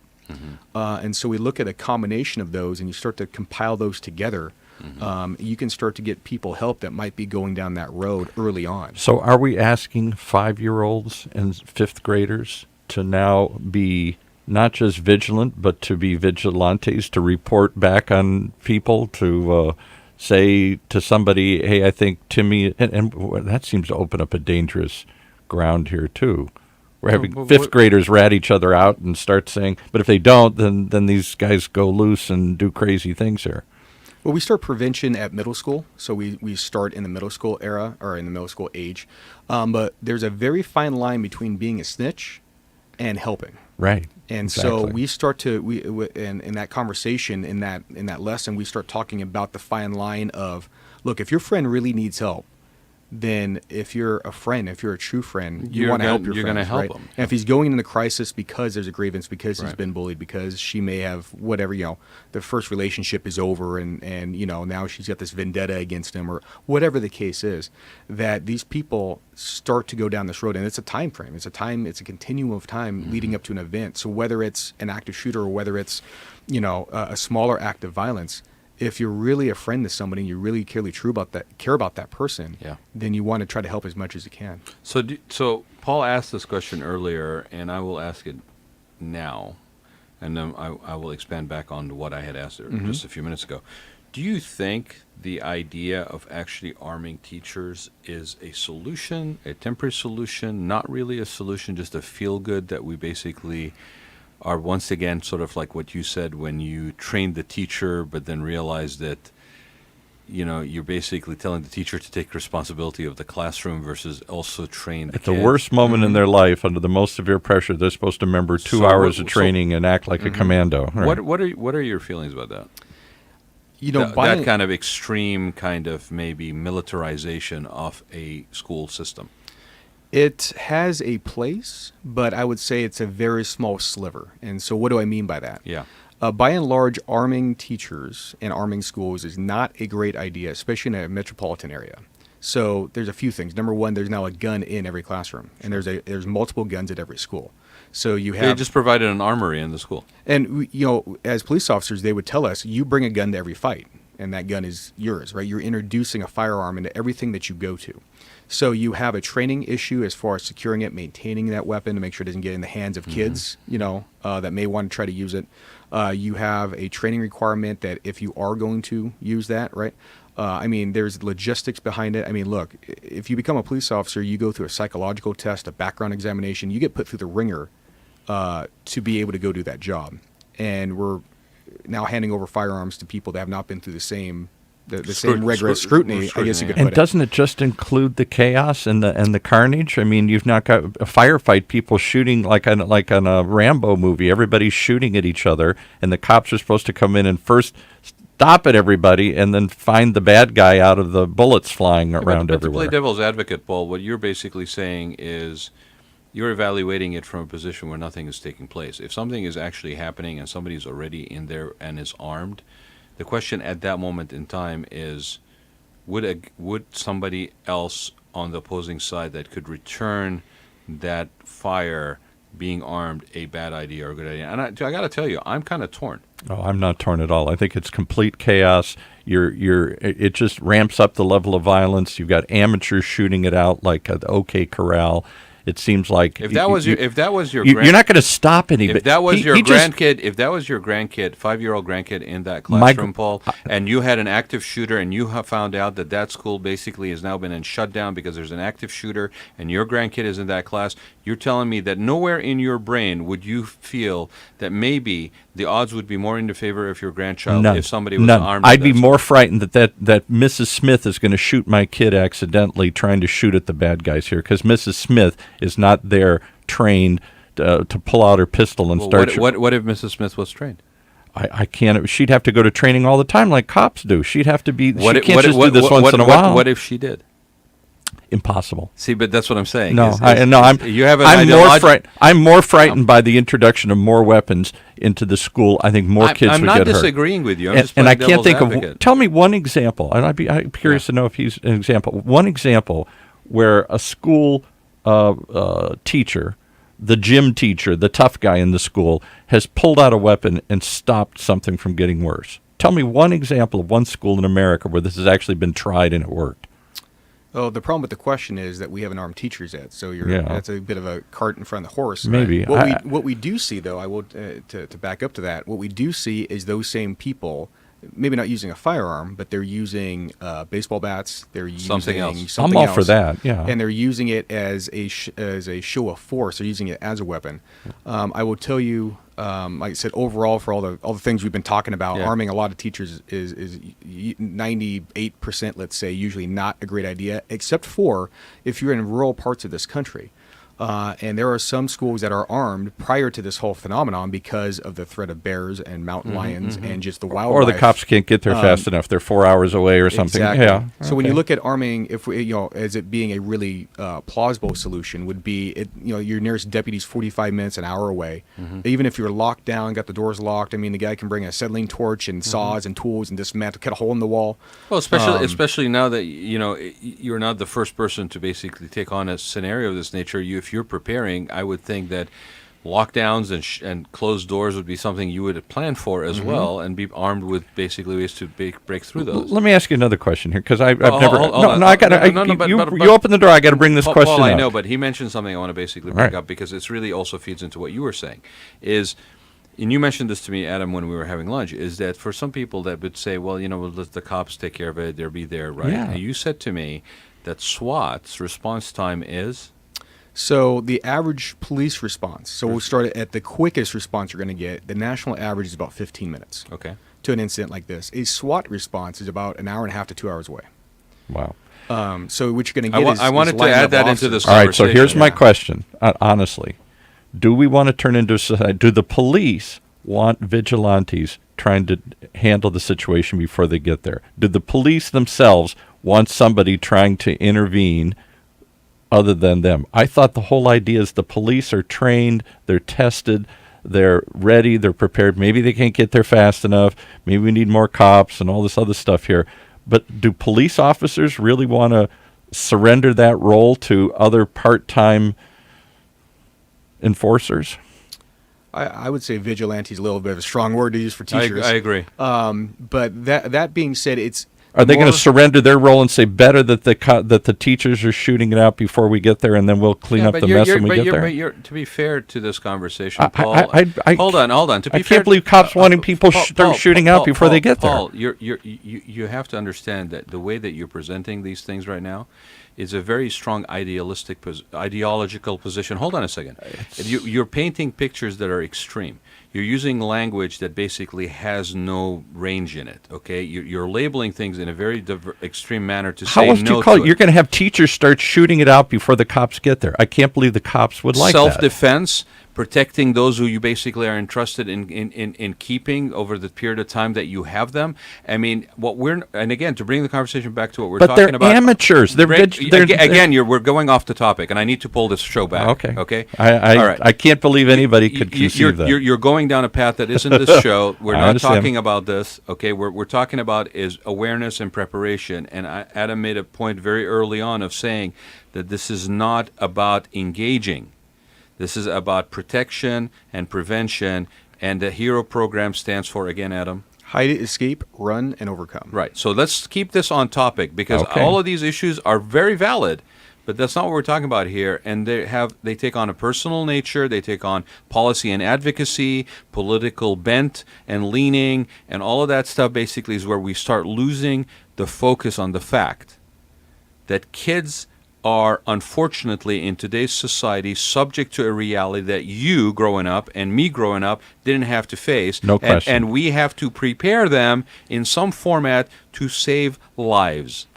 And so we look at a combination of those, and you start to compile those together. You can start to get people help that might be going down that road early on. So are we asking 5-year-olds and 5th graders to now be not just vigilant, but to be vigilantes, to report back on people, to say to somebody, hey, I think Timmy, and that seems to open up a dangerous ground here too. We're having 5th graders rat each other out and start saying, but if they don't, then these guys go loose and do crazy things here. Well, we start prevention at middle school, so we start in the middle school era, or in the middle school age. But there's a very fine line between being a snitch and helping. Right. And so we start to in that conversation, in that lesson, we start talking about the fine line of, look, if your friend really needs help, then if you're a friend, if you're a true friend, you want to help your friend. You're going to help right? him. And if he's going into crisis because there's a grievance, because he's been bullied, because she may have whatever, the first relationship is over and now she's got this vendetta against him, or whatever the case is, that these people start to go down this road. And it's a time frame. It's a continuum of time leading up to an event. So whether it's an active shooter or whether it's, a smaller act of violence, if you're really a friend to somebody and you really care about that person, then you want to try to help as much as you can. So Paul asked this question earlier, and I will ask it now, and then I will expand back on what I had asked just a few minutes ago. Do you think the idea of actually arming teachers is a solution, a temporary solution, not really a solution, just a feel-good that we basically are once again sort of like what you said when you trained the teacher, but then realized that, you're basically telling the teacher to take responsibility of the classroom versus also train the At kids. the worst moment in their life, under the most severe pressure, they're supposed to remember 2 hours of training and act like a commando. Right? What are your feelings about that? That kind of extreme kind of maybe militarization of a school system. It has a place, but I would say it's a very small sliver. And so what do I mean by that? Yeah. By and large, arming teachers and arming schools is not a great idea, especially in a metropolitan area. So there's a few things. Number one, there's now a gun in every classroom, and there's multiple guns at every school. So you have... They just provided an armory in the school. And, as police officers, they would tell us, you bring a gun to every fight, and that gun is yours, right? You're introducing a firearm into everything that you go to. So you have a training issue as far as securing it, maintaining that weapon to make sure it doesn't get in the hands of kids, that may want to try to use it. You have a training requirement that if you are going to use that, right? There's logistics behind it. Look, if you become a police officer, you go through a psychological test, a background examination. You get put through the ringer to be able to go do that job. And we're now handing over firearms to people that have not been through the same rigorous scrutiny, I guess you could put it. And doesn't it just include the chaos and the carnage? You've not got a firefight, people shooting like on a Rambo movie. Everybody's shooting at each other, and the cops are supposed to come in and first stop at everybody and then find the bad guy out of the bullets flying around everywhere. To play devil's advocate, Paul, what you're basically saying is you're evaluating it from a position where nothing is taking place. If something is actually happening and somebody's already in there and is armed, the question at that moment in time is, would somebody else on the opposing side that could return that fire being armed a bad idea or a good idea? And I got to tell you, I'm kind of torn. Oh, I'm not torn at all. I think it's complete chaos. It just ramps up the level of violence. You've got amateurs shooting it out like at the OK Corral. It seems like you're not going to stop anybody. If that was your grandkid, 5-year-old grandkid in that classroom, Paul, and you had an active shooter, and you have found out that school basically has now been shut down because there's an active shooter, and your grandkid is in that class, you're telling me that nowhere in your brain would you feel that maybe the odds would be more in favor of your grandchild if somebody was armed. I'd be more frightened that Mrs. Smith is going to shoot my kid accidentally trying to shoot at the bad guys here, because Mrs. Smith is not there trained to pull out her pistol and start shooting. What if Mrs. Smith was trained? I can't. She'd have to go to training all the time, like cops do. She'd have to be. She can't what, just what, do this what, once in a while. What if she did? Impossible. See, but that's what I'm saying. No, I'm more frightened by the introduction of more weapons into the school. I think more kids would get hurt. I'm not disagreeing with you. I'm just and I playing can't think devil's advocate. Tell me one example, and I'm curious to know if he's an example. One example where a school teacher, the gym teacher, the tough guy in the school, has pulled out a weapon and stopped something from getting worse. Tell me one example of one school in America where this has actually been tried and it worked. Oh, the problem with the question is that we haven't armed teachers yet, so that's a bit of a cart in front of the horse. Maybe. What we do see, though, I will to back up to that. What we do see is those same people, maybe not using a firearm, but they're using baseball bats. They're using something else. I'm all for that. Yeah. And they're using it as a show of force. They're using it as a weapon. I will tell you, like I said, overall, for all the things we've been talking about, arming a lot of teachers is 98%, let's say, usually not a great idea, except for if you're in rural parts of this country. And there are some schools that are armed prior to this whole phenomenon because of the threat of bears and mountain lions and just the wildlife. Or the cops can't get there fast enough. They're 4 hours away or something. Exactly. Yeah. So when you look at arming, if we, as it being a really plausible solution, would be your nearest deputy's 45 minutes, an hour away. Even if you're locked down, got the doors locked, I mean, the guy can bring a acetylene torch and saws and tools and dismantle, cut a hole in the wall. Well, especially now that you're not the first person to basically take on a scenario of this nature. If you're preparing, I would think that lockdowns and closed doors would be something you would plan for as well, and be armed with basically ways to break through those. Let me ask you another question here, because I've never. You open the door. I got to bring this question Paul, up. I know, but he mentioned something I want to basically bring up because it's really also feeds into what you were saying. And you mentioned this to me, Adam, when we were having lunch, is that for some people that would say, well, let the cops take care of it, they'll be there, right? Yeah. And you said to me that SWAT's response time is? So the average police response, so we'll start at the quickest response you're going to get. The national average is about 15 minutes to an incident like this. A SWAT response is about an hour and a half to 2 hours away. Wow. So what you're going to get I wanted to add that into this conversation. All right, so here's my question, honestly. Do we want to turn into a society? Do the police want vigilantes trying to handle the situation before they get there? Do the police themselves want somebody trying to intervene other than them? I thought the whole idea is the police are trained, they're tested, they're ready, they're prepared. Maybe they can't get there fast enough. Maybe we need more cops and all this other stuff here. But do police officers really want to surrender that role to other part-time enforcers? I would say vigilante is a little bit of a strong word to use for teachers. I agree. But that being said, are they going to surrender their role and say better that the teachers are shooting it out before we get there, and then we'll clean up the mess when we get there? But to be fair to this conversation, Paul, hold on. To be I can't believe cops wanting people shooting out before they get there. Paul, you have to understand that the way that you're presenting these things right now is a very strong ideological position. Hold on a second. You're painting pictures that are extreme. You're using language that basically has no range in it, okay? You're labeling things in a very extreme manner to say no to it. How else do you call it? You're going to have teachers start shooting it out before the cops get there. I can't believe the cops would like that. Self-defense, protecting those who you basically are entrusted in keeping over the period of time that you have them. I mean, and again, to bring the conversation back to what we're talking about. But they're amateurs. We're going off the topic, and I need to pull this show back. Okay. All right. I can't believe anybody could conceive that. You're going down a path that isn't this show. We're not talking about this. Okay. We're talking about is awareness and preparation. And Adam made a point very early on of saying that this is not about engaging. This is about protection and prevention, and the HERO program stands for, again, Adam? Hide, escape, run, and overcome. Right. So let's keep this on topic, because all of these issues are very valid, but that's not what we're talking about here. And they take on a personal nature, they take on policy and advocacy, political bent and leaning, and all of that stuff basically is where we start losing the focus on the fact that kids are, unfortunately, in today's society, subject to a reality that you, growing up, and me growing up, didn't have to face. No question. And we have to prepare them in some format to save lives.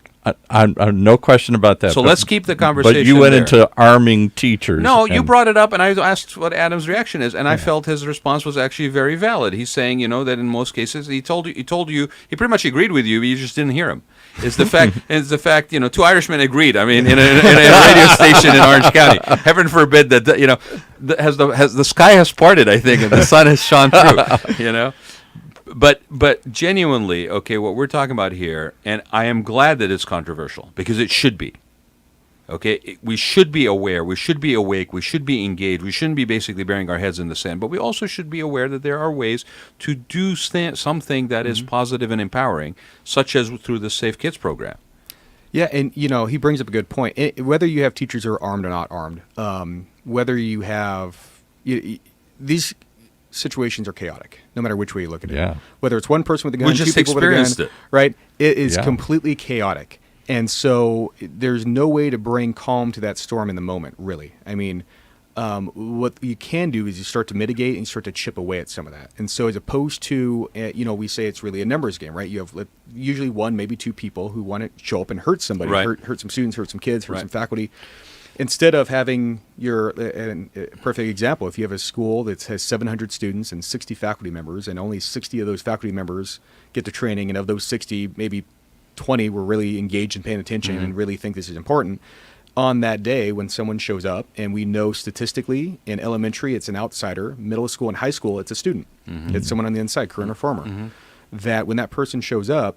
No question about that. So let's keep the conversation. But you went there. into arming teachers. No, you brought it up, and I asked what Adam's reaction is, and I felt his response was actually very valid. He's saying, that in most cases, he told you, he pretty much agreed with you, but you just didn't hear him. It's the fact, two Irishmen agreed. I mean, in a radio station in Orange County. Heaven forbid that, the sky has parted, I think, and the sun has shone through, But genuinely, okay, what we're talking about here, and I am glad that it's controversial, because it should be. Okay, we should be aware, we should be awake, we should be engaged, we shouldn't be basically burying our heads in the sand, but we also should be aware that there are ways to do something that is positive and empowering, such as through the Safe Kids program. Yeah, and he brings up a good point. Whether you have teachers who are armed or not armed, whether you have these situations are chaotic, no matter which way you look at it. Yeah. Whether it's one person with a gun, We just two people with a gun, experienced it. right? It is completely chaotic. And so there's no way to bring calm to that storm in the moment, really. I mean, what you can do is you start to mitigate and you start to chip away at some of that. And so as opposed to, we say it's really a numbers game, right? You have usually one, maybe two people who want to show up and hurt somebody, right. hurt some students, hurt some kids, hurt right. some faculty. Instead of having a perfect example, if you have a school that has 700 students and 60 faculty members, and only 60 of those faculty members get to training, and of those 60, maybe 20 were really engaged and paying attention and really think this is important. On that day, when someone shows up, and we know statistically in elementary it's an outsider, middle school and high school it's a student, it's someone on the inside, current or former, that when that person shows up,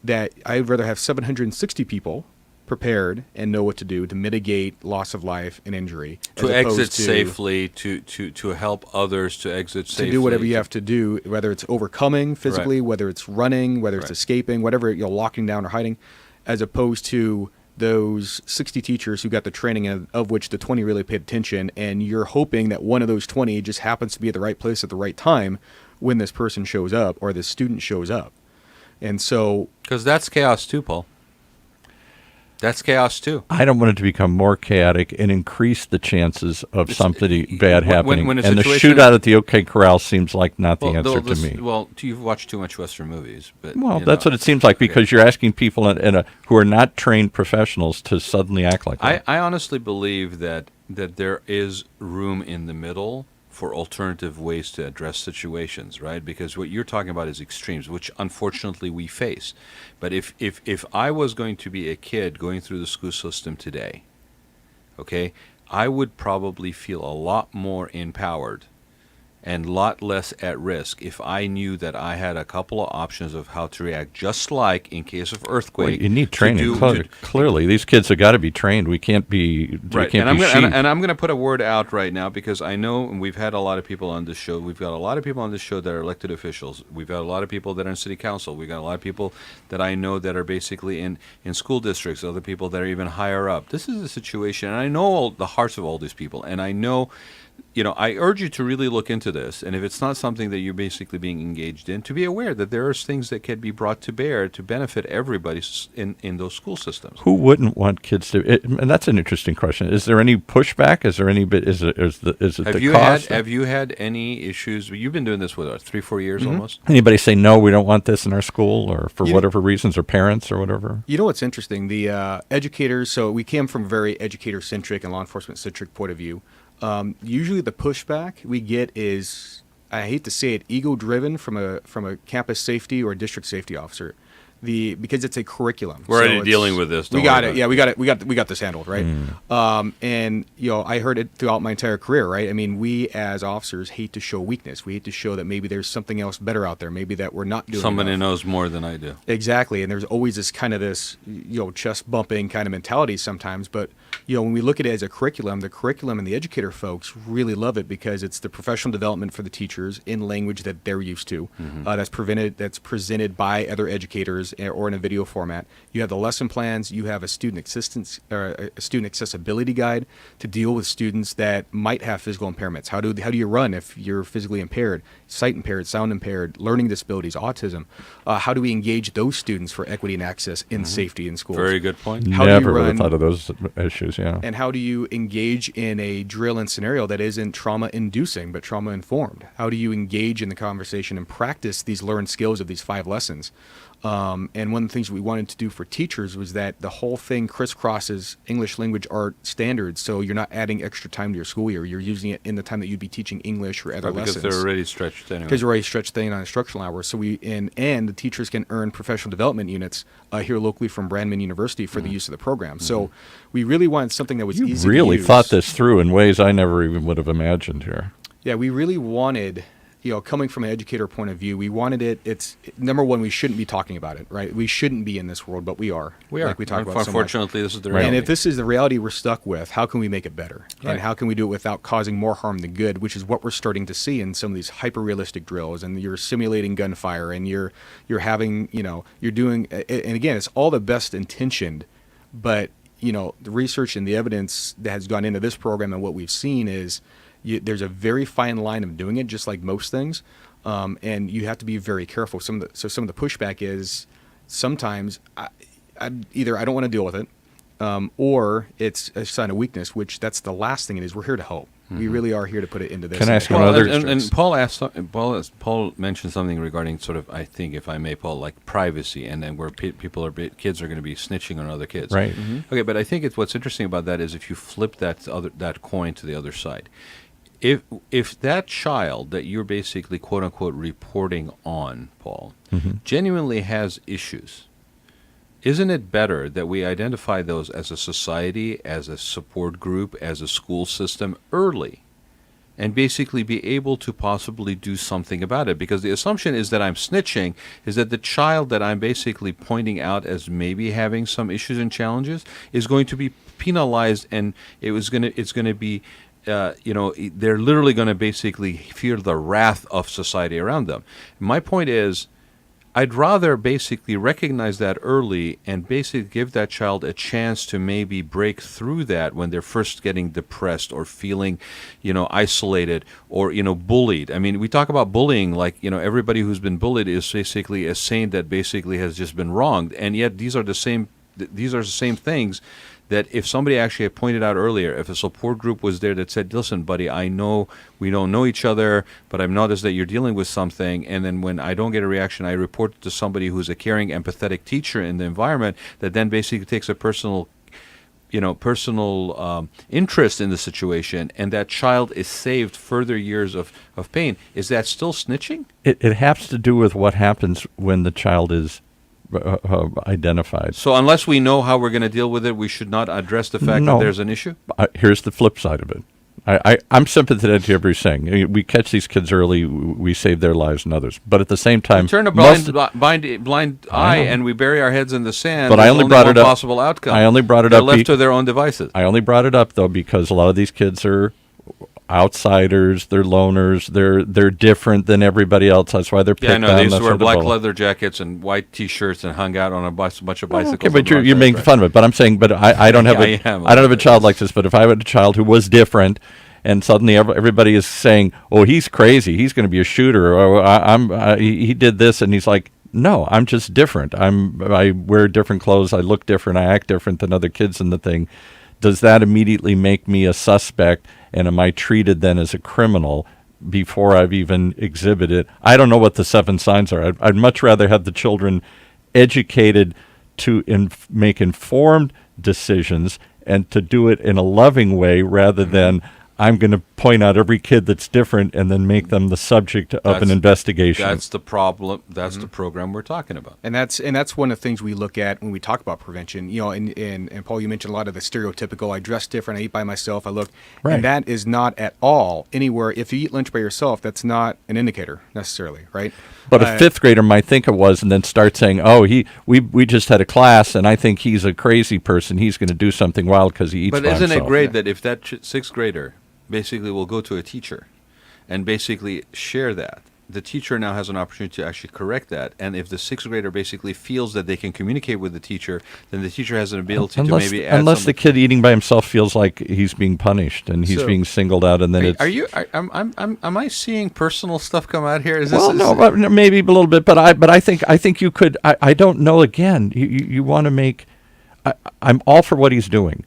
that I'd rather have 760 people prepared and know what to do to mitigate loss of life and injury, to exit safely, to help others to exit safely, to do whatever you have to do, whether it's overcoming physically, right. whether it's running, whether it's escaping, whatever, locking down or hiding, as opposed to those 60 teachers who got the training of which the 20 really paid attention, and you're hoping that one of those 20 just happens to be at the right place at the right time when this person shows up or this student shows up. And so, because that's chaos too, Paul. That's chaos too. I don't want it to become more chaotic and increase the chances of something bad happening. And the shootout at the OK Corral seems like not the answer to me. Well, you've watched too much Western movies. But, that's what it seems like, because you're asking people who are not trained professionals to suddenly act like that. I honestly believe that there is room in the middle for alternative ways to address situations, right? Because what you're talking about is extremes, which unfortunately we face. But if I was going to be a kid going through the school system today, okay, I would probably feel a lot more empowered and a lot less at risk if I knew that I had a couple of options of how to react, just like in case of earthquake. Well, you need training. Clearly, these kids have got to be trained. We can't be right. And I'm going to put a word out right now, because I know, and we've had a lot of people on this show. We've got a lot of people on this show that are elected officials. We've got a lot of people that are in city council. We've got a lot of people that I know that are basically in school districts. Other people that are even higher up. This is a situation, and I know the hearts of all these people, and I know. I urge you to really look into this, and if it's not something that you're basically being engaged in, to be aware that there are things that can be brought to bear to benefit everybody in those school systems. Who wouldn't want kids to? And that's an interesting question. Is there any pushback? Is there any? Is it the cost? Have you had any issues? You've been doing this with 3-4 years almost. Anybody say no? We don't want this in our school, or for whatever reasons, or parents, or whatever. You know what's interesting? The educators. So we came from a very educator-centric and law enforcement-centric point of view. Usually the pushback we get is, I hate to say it, ego-driven from a campus safety or district safety officer. Because it's a curriculum. We're already dealing with this. We got it. Yeah, we got this handled, right? And I heard it throughout my entire career, right? I mean, we as officers hate to show weakness. We hate to show that maybe there's something else better out there. Maybe that we're not doing. Somebody knows more than I do. Exactly, and there's always this kind of chest bumping kind of mentality sometimes. But when we look at it as a curriculum, the curriculum and the educator folks really love it, because it's the professional development for the teachers in language that they're used to. That's presented by other educators or in a video format. You have the lesson plans. You have a student assistance or a student accessibility guide to deal with students that might have physical impairments. How do you run if you're physically impaired, sight impaired, sound impaired, learning disabilities, autism? How do we engage those students for equity and access in safety in schools? Very good point. Never would have thought of those issues. Yeah. And how do you engage in a drill and scenario that isn't trauma-inducing but trauma-informed? How do you engage in the conversation and practice these learned skills of these 5 lessons? And one of the things we wanted to do for teachers was that the whole thing crisscrosses English language art standards. So you're not adding extra time to your school year. You're using it in the time that you'd be teaching English or other lessons. Because they're already stretched anyway. Because they're already stretched thin on instructional hours. So and the teachers can earn professional development units here locally from Brandman University for the use of the program. So we really wanted something that was easy to use. You really thought this through in ways I never even would have imagined here. Yeah, we really wanted, coming from an educator point of view, we wanted it. It's number one, we shouldn't be talking about it, right? We shouldn't be in this world, but we are. Like we talk about so much. Unfortunately, this is the reality. And if this is the reality we're stuck with, how can we make it better? Right. And how can we do it without causing more harm than good, which is what we're starting to see in some of these hyper-realistic drills. And you're simulating gunfire, and you're having, you're doing, and again, it's all the best intentioned, but, the research and the evidence that has gone into this program and what we've seen is, there's a very fine line of doing it, just like most things, and you have to be very careful. Some of the pushback is sometimes I don't want to deal with it, or it's a sign of weakness, which that's the last thing it is. We're here to help. We really are here to put it into this. Can I ask you Well, another? and Paul mentioned something regarding sort of, I think, if I may, Paul, like privacy, and then where kids are going to be snitching on other kids. Right. Okay, but I think what's interesting about that is if you flip that coin to the other side. If that child that you're basically quote unquote reporting on, Paul, genuinely has issues, isn't it better that we identify those as a society, as a support group, as a school system early, and basically be able to possibly do something about it? Because the assumption is that I'm snitching, is that the child that I'm basically pointing out as maybe having some issues and challenges is going to be penalized, and it's going to be they're literally going to basically feel the wrath of society around them. My point is, I'd rather basically recognize that early and basically give that child a chance to maybe break through that when they're first getting depressed or feeling, isolated or, bullied. I mean, we talk about bullying like, everybody who's been bullied is basically a saint that basically has just been wronged. And yet these are the same things that if somebody actually had pointed out earlier, if a support group was there that said, listen, buddy, I know we don't know each other, but I've noticed that you're dealing with something, and then when I don't get a reaction, I report it to somebody who's a caring, empathetic teacher in the environment that then basically takes a personal interest in the situation, and that child is saved further years of pain. Is that still snitching? It has to do with what happens when the child is identified. So unless we know how we're going to deal with it, we should not address the fact that there's an issue? Here's the flip side of it. I'm sympathetic to everybody saying we catch these kids early, we save their lives and others. But at the same time, we turn a blind eye and we bury our heads in the sand. But I only brought it up. Possible outcome. I only brought it They're up. Left to their own devices. I only brought it up though because a lot of these kids are outsiders, they're loners, they're different than everybody else. That's why they're picked on. Yeah, I know. They used to wear black leather jackets and white T-shirts and hung out on a bunch of bicycles. Okay, but you're making fun of it. But I'm saying, I don't have I don't have a child like this. But if I had a child who was different, and suddenly everybody is saying, "Oh, he's crazy. He's going to be a shooter," or he did this, and he's like, "No, I'm just different. I wear different clothes. I look different. I act different than other kids in the thing." Does that immediately make me a suspect? And am I treated then as a criminal before I've even exhibited? I don't know what the 7 signs are. I'd much rather have the children educated to make informed decisions and to do it in a loving way rather than I'm going to point out every kid that's different and then make them the subject of an investigation. That's the problem. That's the program we're talking about. And that's one of the things we look at when we talk about prevention. And Paul, you mentioned a lot of the stereotypical, I dress different, I eat by myself, I look. Right. And that is not at all anywhere. If you eat lunch by yourself, that's not an indicator necessarily, right? But a 5th grader might think it was and then start saying, oh, we just had a class and I think he's a crazy person. He's going to do something wild because he eats by himself. But isn't it great that if that 6th grader basically will go to a teacher and basically share that, the teacher now has an opportunity to actually correct that. And if the 6th grader basically feels that they can communicate with the teacher, then the teacher has an ability to maybe add unless the kid eating by himself feels like he's being punished and he's being singled out, and then am I seeing personal stuff come out here? Maybe a little bit, but I think you could. I don't know. Again, you want to make. I'm all for what he's doing.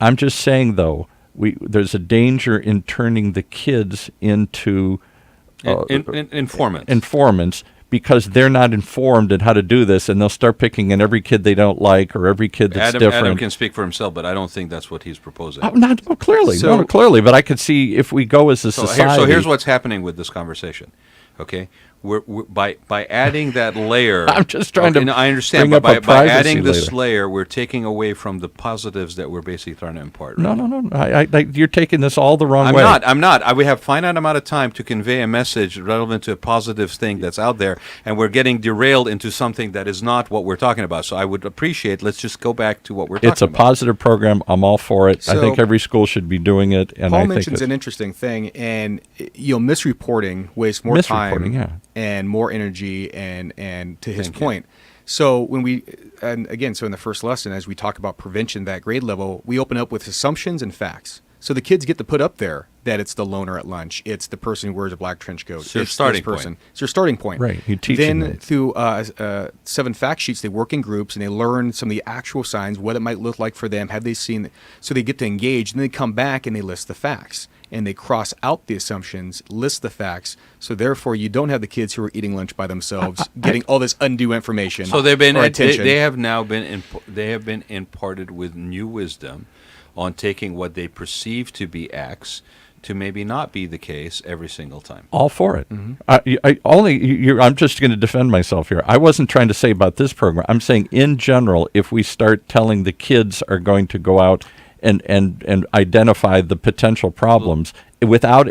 I'm just saying though, there's a danger in turning the kids into informants because they're not informed in how to do this, and they'll start picking in every kid they don't like or every kid that's different. Adam can speak for himself, but I don't think that's what he's proposing. Clearly, but I could see if we go as a society. So here's what's happening with this conversation, okay? We're by adding that layer. I'm just trying to. I understand, bring but up by adding this layer, we're taking away from the positives that we're basically trying to impart. Right? No. You're taking this all the wrong way. I'm not. We have finite amount of time to convey a message relevant to a positive thing that's out there, and we're getting derailed into something that is not what we're talking about. So I would appreciate. Let's just go back to what we're talking about. It's a positive program. I'm all for it. So I think every school should be doing it. And Paul mentions an interesting thing, and misreporting wastes more time and more energy, and to his point. So when so in the first lesson, as we talk about prevention, that grade level, we open up with assumptions and facts. So the kids get to put up there that it's the loner at lunch, it's the person who wears a black trench coat, it's your starting point. It's your starting point. Right. You teach them. Then through 7 fact sheets, they work in groups and they learn some of the actual signs, what it might look like for them. Have they seen? So they get to engage, and then they come back and they list the facts. And they cross out the assumptions, list the facts. So therefore, you don't have the kids who are eating lunch by themselves, getting all this undue information. So they've been attention. They have now been imparted with new wisdom on taking what they perceive to be X to maybe not be the case every single time. All for it. Mm-hmm. I'm just going to defend myself here. I wasn't trying to say about this program. I'm saying in general, if we start telling the kids are going to go out and identify the potential problems without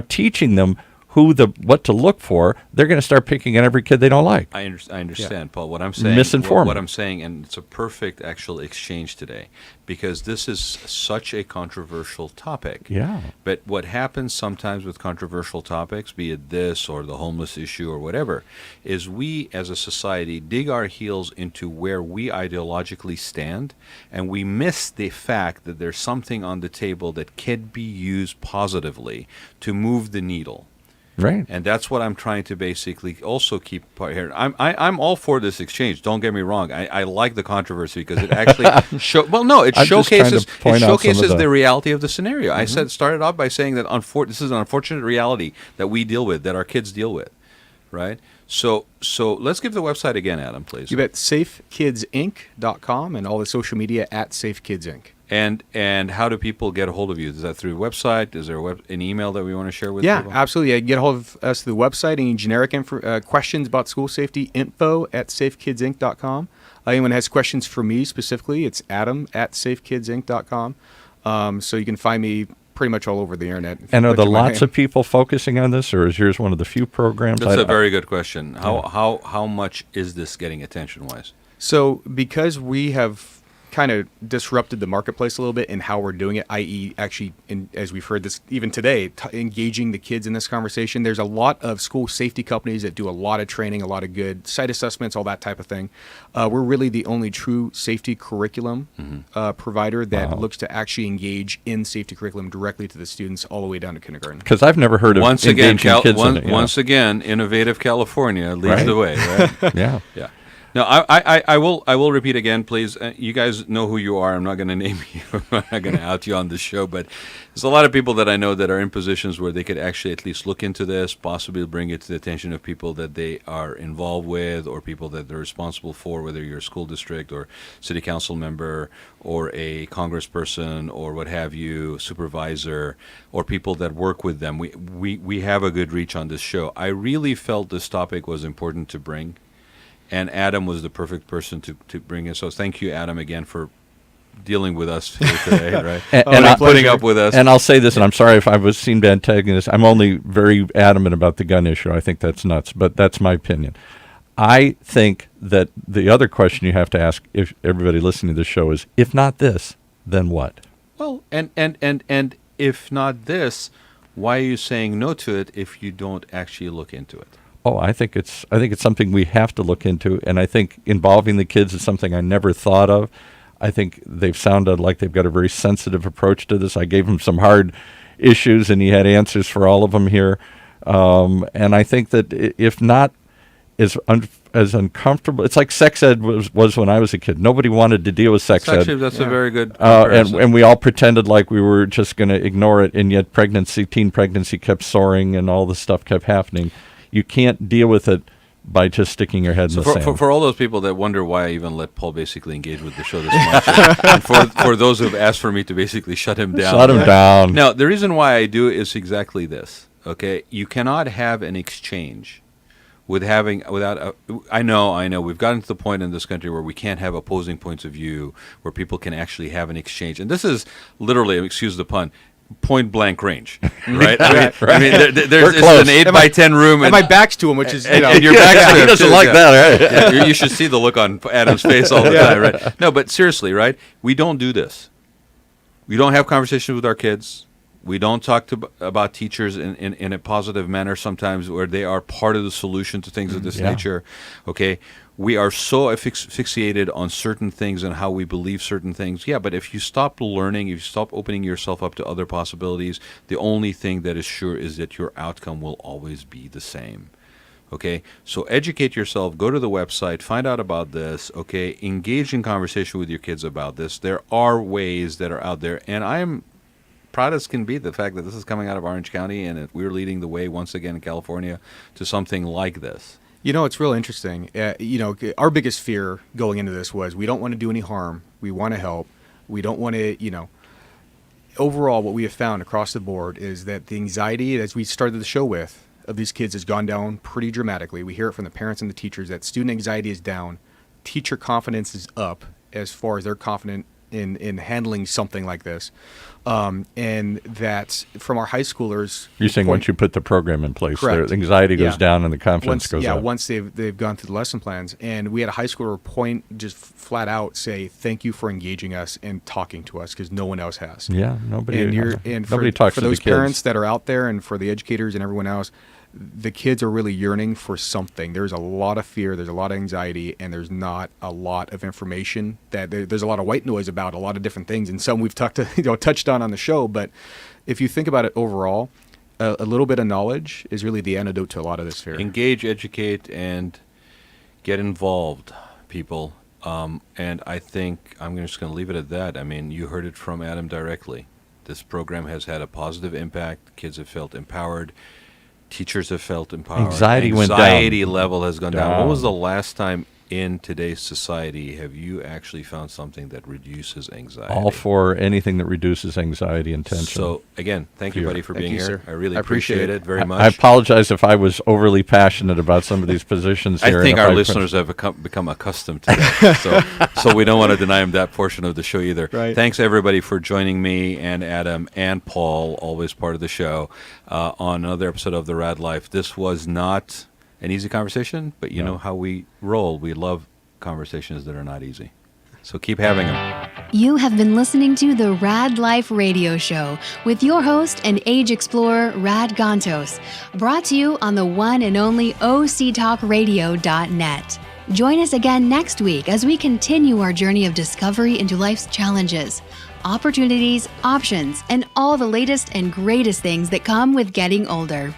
teaching them what to look for, they're going to start picking on every kid they don't like. I understand, Paul. What I'm saying, misinformed. What I'm saying, and it's a perfect actual exchange today, because this is such a controversial topic. Yeah. But what happens sometimes with controversial topics, be it this or the homeless issue or whatever, is we as a society dig our heels into where we ideologically stand, and we miss the fact that there's something on the table that can be used positively to move the needle. Right, and that's what I'm trying to basically also keep here. I'm all for this exchange. Don't get me wrong. I like the controversy because it actually showcases the reality of the scenario. Mm-hmm. I started off by saying that this is an unfortunate reality that we deal with, that our kids deal with, right? So let's give the website again, Adam, please. You bet. SafeKidsInc.com and all the social media at SafeKidsInc. And how do people get a hold of you? Is that through a website? Is there an email that we want to share with people? Yeah, absolutely. Get a hold of us through the website. Any generic questions about school safety, info at safekidsinc.com. Anyone has questions for me specifically, it's Adam at safekidsinc.com. So you can find me pretty much all over the internet. And are there lots of people focusing on this, or is yours one of the few programs? That's a very good question. How much is this getting attention-wise? So because we have kind of disrupted the marketplace a little bit in how we're doing it, i.e. actually, as we've heard this even today, engaging the kids in this conversation. There's a lot of school safety companies that do a lot of training, a lot of good site assessments, all that type of thing. We're really the only true safety curriculum provider that looks to actually engage in safety curriculum directly to the students all the way down to kindergarten. Because I've never heard of once again, kids in it. Once again, innovative California leads the way. Right? Yeah. No, I will repeat again, please. You guys know who you are. I'm not going to name you. I'm not going to out you on this show, but there's a lot of people that I know that are in positions where they could actually at least look into this, possibly bring it to the attention of people that they are involved with or people that they're responsible for, whether you're a school district or city council member or a congressperson or what have you, supervisor, or people that work with them. We have a good reach on this show. I really felt this topic was important to bring. And Adam was the perfect person to bring it. So thank you, Adam, again for dealing with us here today, right? and putting up with us. And I'll say this, and I'm sorry if I was seen to antagonist. I'm only very adamant about the gun issue. I think that's nuts, but that's my opinion. I think that the other question you have to ask, if everybody listening to this show, is, if not this, then what? Well, and if not this, why are you saying no to it if you don't actually look into it? Oh, I think it's something we have to look into, and I think involving the kids is something I never thought of. I think they've sounded like they've got a very sensitive approach to this. I gave them some hard issues, and he had answers for all of them here. And I think that if not as uncomfortable, it's like sex ed was when I was a kid. Nobody wanted to deal with sex ed. Actually, that's a very good and we all pretended like we were just going to ignore it, and yet teen pregnancy kept soaring, and all this stuff kept happening. You can't deal with it by just sticking your head in the sand. For all those people that wonder why I even let Paul basically engage with the show this much, and for those who have asked for me to basically shut him down. Shut him down. Now, the reason why I do is exactly this, okay? You cannot have an exchange I know, we've gotten to the point in this country where we can't have opposing points of view, where people can actually have an exchange. And this is literally, excuse the pun, point blank range, right? I mean, there's an 8x10 room, and my back's to him, which is and your back's to him. He doesn't like that, right? You should see the look on Adam's face all the time, right? No, but seriously, right? We don't do this. We don't have conversations with our kids. We don't talk about teachers in a positive manner sometimes, where they are part of the solution to things of this nature. Okay, we are so fixated on certain things and how we believe certain things. Yeah, but if you stop learning, if you stop opening yourself up to other possibilities, the only thing that is sure is that your outcome will always be the same. Okay, so educate yourself, go to the website, find out about this, okay, engage in conversation with your kids about this. There are ways that are out there, and I am proud as can be the fact that this is coming out of Orange County, and we're leading the way once again in California to something like this. You know, it's real interesting. Our biggest fear going into this was we don't want to do any harm. We want to help. We don't want to, overall what we have found across the board is that the anxiety, as we started the show with, of these kids has gone down pretty dramatically. We hear it from the parents and the teachers that student anxiety is down. Teacher confidence is up as far as they're confident in handling something like this. And that from our high schoolers... You're saying once you put the program in place, correct. Their anxiety goes down and the confidence goes up. Yeah, once they've gone through the lesson plans. And we had a high schooler just flat out say, thank you for engaging us and talking to us, because no one else has. Yeah, nobody talks to the for those kids. parents that are out there and for the educators and everyone else, the kids are really yearning for something. There's a lot of fear, there's a lot of anxiety, and there's not a lot of information. There's a lot of white noise about a lot of different things, and some we've touched on the show. But if you think about it overall, a little bit of knowledge is really the antidote to a lot of this fear. Engage, educate, and get involved, people. And I think I'm just going to leave it at that. I mean, you heard it from Adam directly. This program has had a positive impact. Kids have felt empowered. Teachers have felt empowered. Anxiety level has gone down. When was the last time in today's society have you actually found something that reduces anxiety? All for anything that reduces anxiety and tension. So, again, thank you, buddy, for being here. Sir. I really appreciate it very much. I apologize if I was overly passionate about some of these positions here. I think our listeners have become accustomed to that. so we don't want to deny them that portion of the show either. Right. Thanks, everybody, for joining me and Adam and Paul, always part of the show, on another episode of The Raad Life. This was not an easy conversation, but you know how we roll. We love conversations that are not easy. So keep having them. You have been listening to the Raad Life Radio Show with your host and age explorer, Rod Gantos, brought to you on the one and only octalkradio.net. Join us again next week as we continue our journey of discovery into life's challenges, opportunities, options, and all the latest and greatest things that come with getting older.